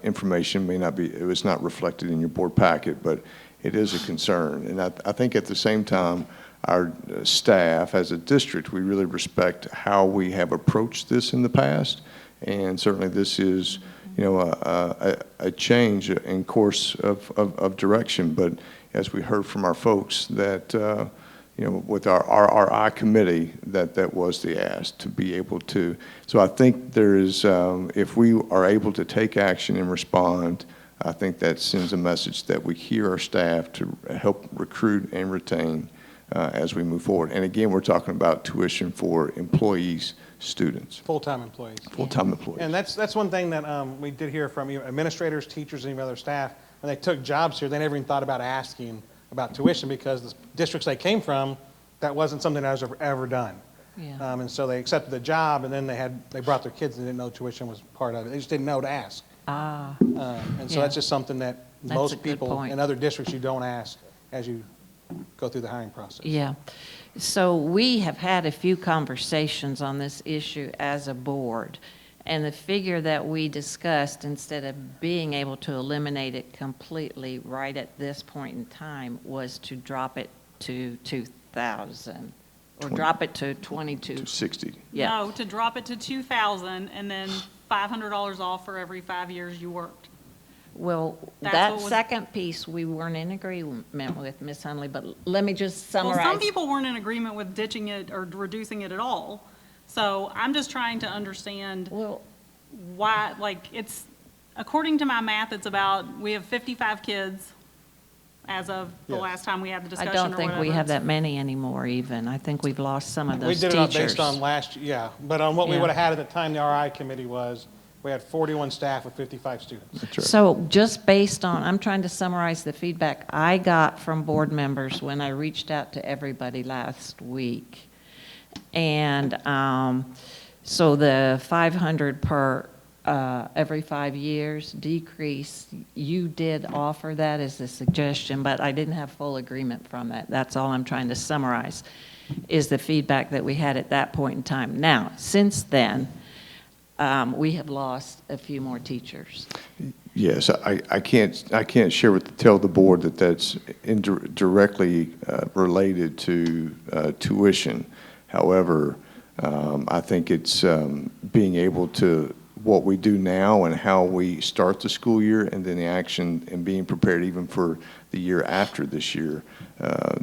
B: information it was not reflected in your board packet, but it is a concern. And I think at the same time, our staff as a district, we really respect how we have approached this in the past. And certainly this is a change in course of direction. But as we heard from our folks that, with our RI committee, that was the ask to be able to. So I think there is, if we are able to take action and respond, I think that sends a message that we hear our staff to help recruit and retain as we move forward. And again, we're talking about tuition for employees, students.
K: Full-time employees.
B: Full-time employees.
K: And that's one thing that we did hear from administrators, teachers, and even other staff. When they took jobs here, they never even thought about asking about tuition because the districts they came from, that wasn't something that was ever done.
A: Yeah.
K: And so they accepted the job, and then they brought their kids and didn't know tuition was part of it. They just didn't know to ask. And so
A: Yeah.
K: that's just something that
A: That's a
K: most
A: good
K: people
A: point.
K: in other districts, you don't ask as you go through the hiring process.
A: Yeah. So we have had a few conversations on this issue as a board. And the figure that we discussed, instead of being able to eliminate it completely right at this point in time, was to drop it to 2,000 or drop it to 22.
B: 260.
A: Yeah.
D: No, to drop it to 2,000 and then $500 off for every 5 years you worked.
A: Well,
D: That's
A: that
D: what was-
A: second piece, we weren't in agreement with, Ms. Hunley, but let me just summarize.
D: Well, some people weren't in agreement with ditching it or reducing it at all. So I'm just trying to understand why, it's, according to my math, it's we have 55 kids as of the
K: Yes.
D: last time we had the
A: I
D: discussion
A: don't think we
D: whatever.
A: have that many anymore even. I think we've lost some of
K: We
A: those
K: did
A: teachers.
K: it based on but on what we
A: Yeah.
K: would have had at the time the RI committee was, we had 41 staff with 55 students.
B: That's right.
A: So just based on, I'm trying to summarize the feedback I got from board members when I reached out to everybody last week. And so the 500 per every 5 years decrease, you did offer that as a suggestion, but I didn't have full agreement from that. That's all I'm trying to summarize, is the feedback that we had at that point in time. Now, since then, we have lost a few more teachers.
B: Yes, I can't tell the board that that's directly related to tuition. However, I think it's being able to, what we do now and how we start the school year and then the action and being prepared even for the year after this year,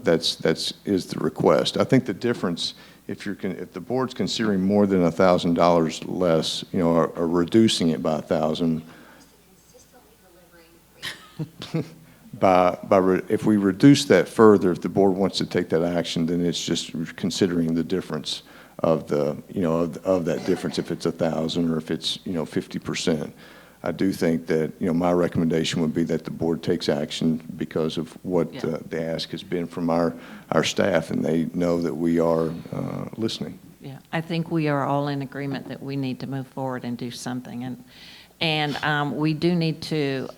B: that's is the request. I think the difference, if the board's considering more than $1,000 less, or reducing it by $1,000, if we reduce that further, if the board wants to take that action, then it's just considering the difference of of that difference, if it's 1,000 or if it's 50%. I do think that my recommendation would be that the board takes action because of what the ask has been from our staff, and they know that we are listening.
A: Yeah, I think we are all in agreement that we need to move forward and do something. And we do need to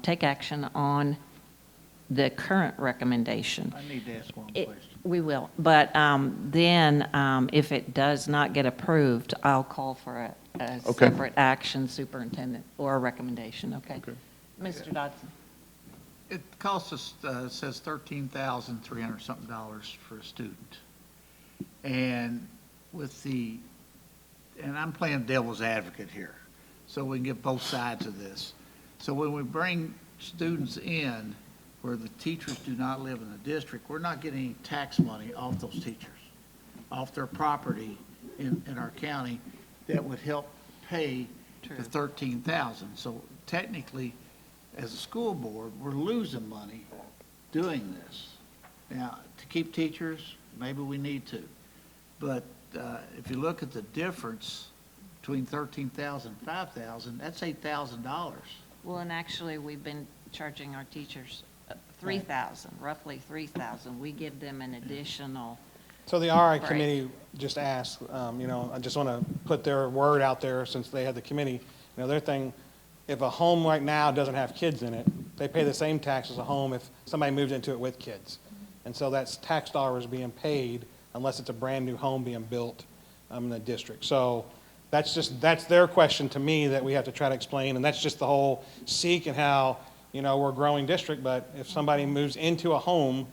A: take action on the current recommendation.
I: I need to ask one question.
A: We will, but then if it does not get approved, I'll call for a separate action, superintendent, or a recommendation, okay? Mr. Dodson.
I: It costs us, says $13,300 something for a student. And and I'm playing devil's advocate here, so we can get both sides of this. So when we bring students in where the teachers do not live in the district, we're not getting any tax money off those teachers, off their property in our county that would help pay the 13,000. So technically, as a school board, we're losing money doing this. Now, to keep teachers, maybe we need to. But if you look at the difference between 13,000 and 5,000, that's $8,000.
A: Well, and actually, we've been charging our teachers 3,000, roughly 3,000. We give them an additional.
K: So the RI
A: break.
K: committee just asked, I just want to put their word out there since they had the committee. Their thing, if a home right now doesn't have kids in it, they pay the same tax as a home if somebody moves into it with kids. And so that's tax dollars being paid unless it's a brand-new home being built in the district. So that's their question to me that we have to try to explain, and that's just the whole SEEK and how, we're a growing district, but if somebody moves into a home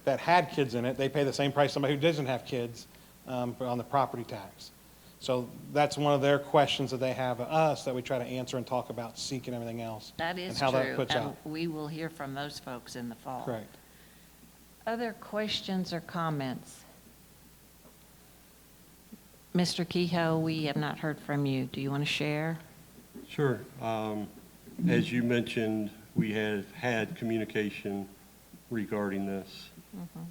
K: that had kids in it, they pay the same price somebody who doesn't have kids on the property tax. So that's one of their questions that they have of us that we try to answer and talk about SEEK and everything else.
A: That is
K: and how that
A: true,
K: puts
A: and
K: out.
A: we will hear from those folks in the fall.
K: Correct.
A: Other questions or comments? Mr. Kehoe, we have not heard from you. Do you want to share?
E: Sure. As you mentioned, we have had communication regarding this.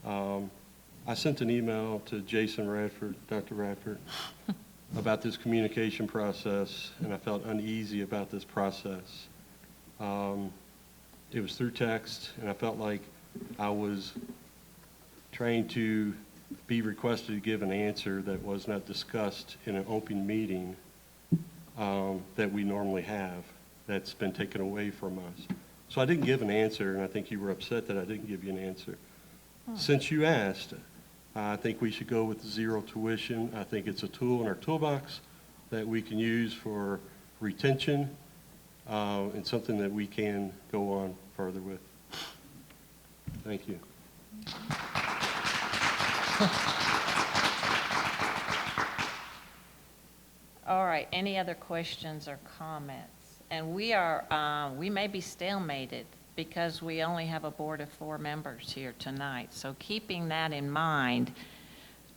E: I sent an email to Jason Radford, Dr. Radford, about this communication process, and I felt uneasy about this process. It was through text, and I felt like I was trying to be requested to give an answer that was not discussed in an open meeting that we normally have, that's been taken away from us. So I didn't give an answer, and I think you were upset that I didn't give you an answer. Since you asked, I think we should go with zero tuition. I think it's a tool in our toolbox that we can use for retention and something that we can go on further with. Thank you.
A: All right, any other questions or comments? And we may be stalemated because we only have a board of 4 members here tonight. So keeping that in mind,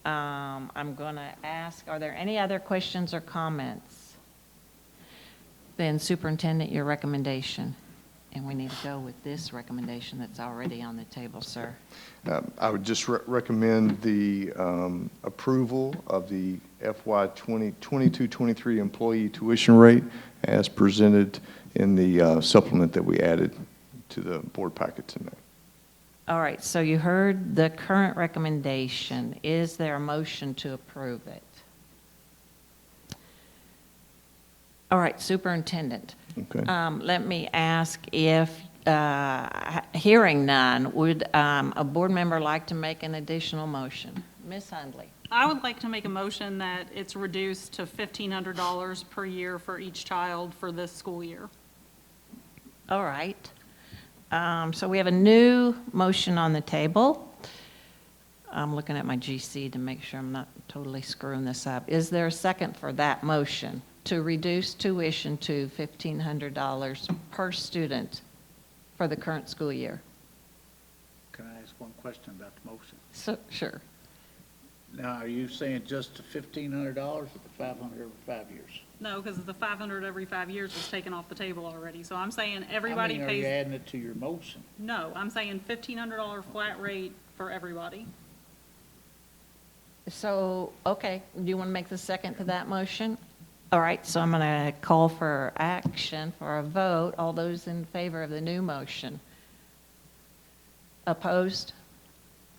A: I'm going to ask, are there any other questions or comments? Then Superintendent, your recommendation. And we need to go with this recommendation that's already on the table, sir.
B: I would just recommend the approval of the FY 22-23 employee tuition rate as presented in the supplement that we added to the board packet tonight.
A: All right, so you heard the current recommendation. Is there a motion to approve it? All right, Superintendent.
B: Okay.
A: Let me ask if, hearing none, would a board member like to make an additional motion? Ms. Hundley.
D: I would like to make a motion that it's reduced to $1,500 per year for each child for this school year.
A: All right. So we have a new motion on the table. I'm looking at my GC to make sure I'm not totally screwing this up. Is there a second for that motion to reduce tuition to $1,500 per student for the current school year?
I: Can I ask one question about the motion?
A: So, sure.
I: Now, are you saying just to $1,500 or the 500 over 5 years?
D: No, because the 500 every 5 years was taken off the table already. So I'm saying everybody
I: I mean,
D: pays.
I: are you adding it to your motion?
D: No, I'm saying $1,500 flat rate for everybody.
A: So, okay, do you want to make the second to that motion? All right, so I'm going to call for action, for a vote. All those in favor of the new motion? Opposed?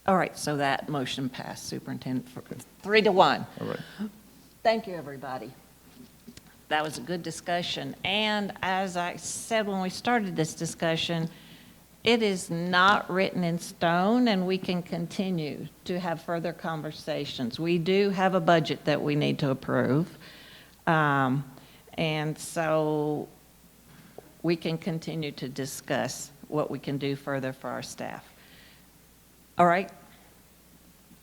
A: All right, so that motion passed, Superintendent, for 3-1.
B: All right.
A: Thank you, everybody. That was a good discussion. And as I said when we started this discussion, it is not written in stone, and we can continue to have further conversations. We do have a budget that we need to approve. And so we can continue to discuss what we can do further for our staff. All right.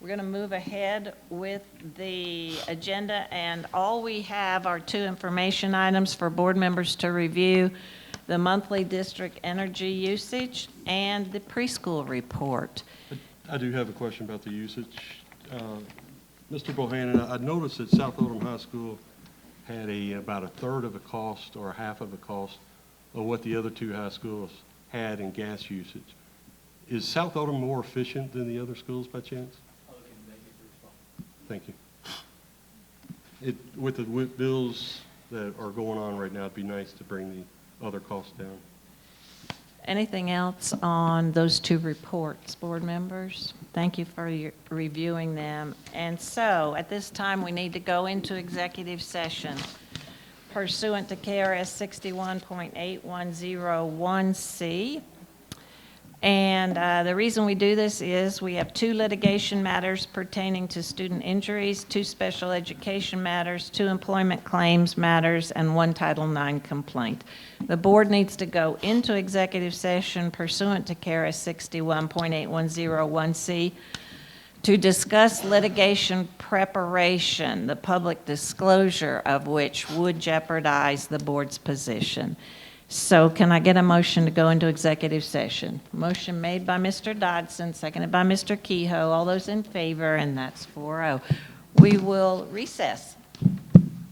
A: We're going to move ahead with the agenda, and all we have are 2 information items for board members to review: the monthly district energy usage and the preschool report.
E: I do have a question about the usage. Mr. Bohannon, I noticed that South Oldham High School had about a third of the cost or half of the cost of what the other 2 high schools had in gas usage. Is South Oldham more efficient than the other schools by chance? Thank you. With the bills that are going on right now, it'd be nice to bring the other costs down.
A: Anything else on those 2 reports, board members? Thank you for reviewing them. And so, at this time, we need to go into executive session pursuant to KRS 61.8101C. And the reason we do this is we have 2 litigation matters pertaining to student injuries, 2 special education matters, 2 employment claims matters, and 1 Title IX complaint. The board needs to go into executive session pursuant to KRS 61.8101C to discuss litigation preparation, the public disclosure of which would jeopardize the board's position. So can I get a motion to go into executive session? Motion made by Mr. Dodson, seconded by Mr. Kehoe. All those in favor, and that's 4-0. We will recess.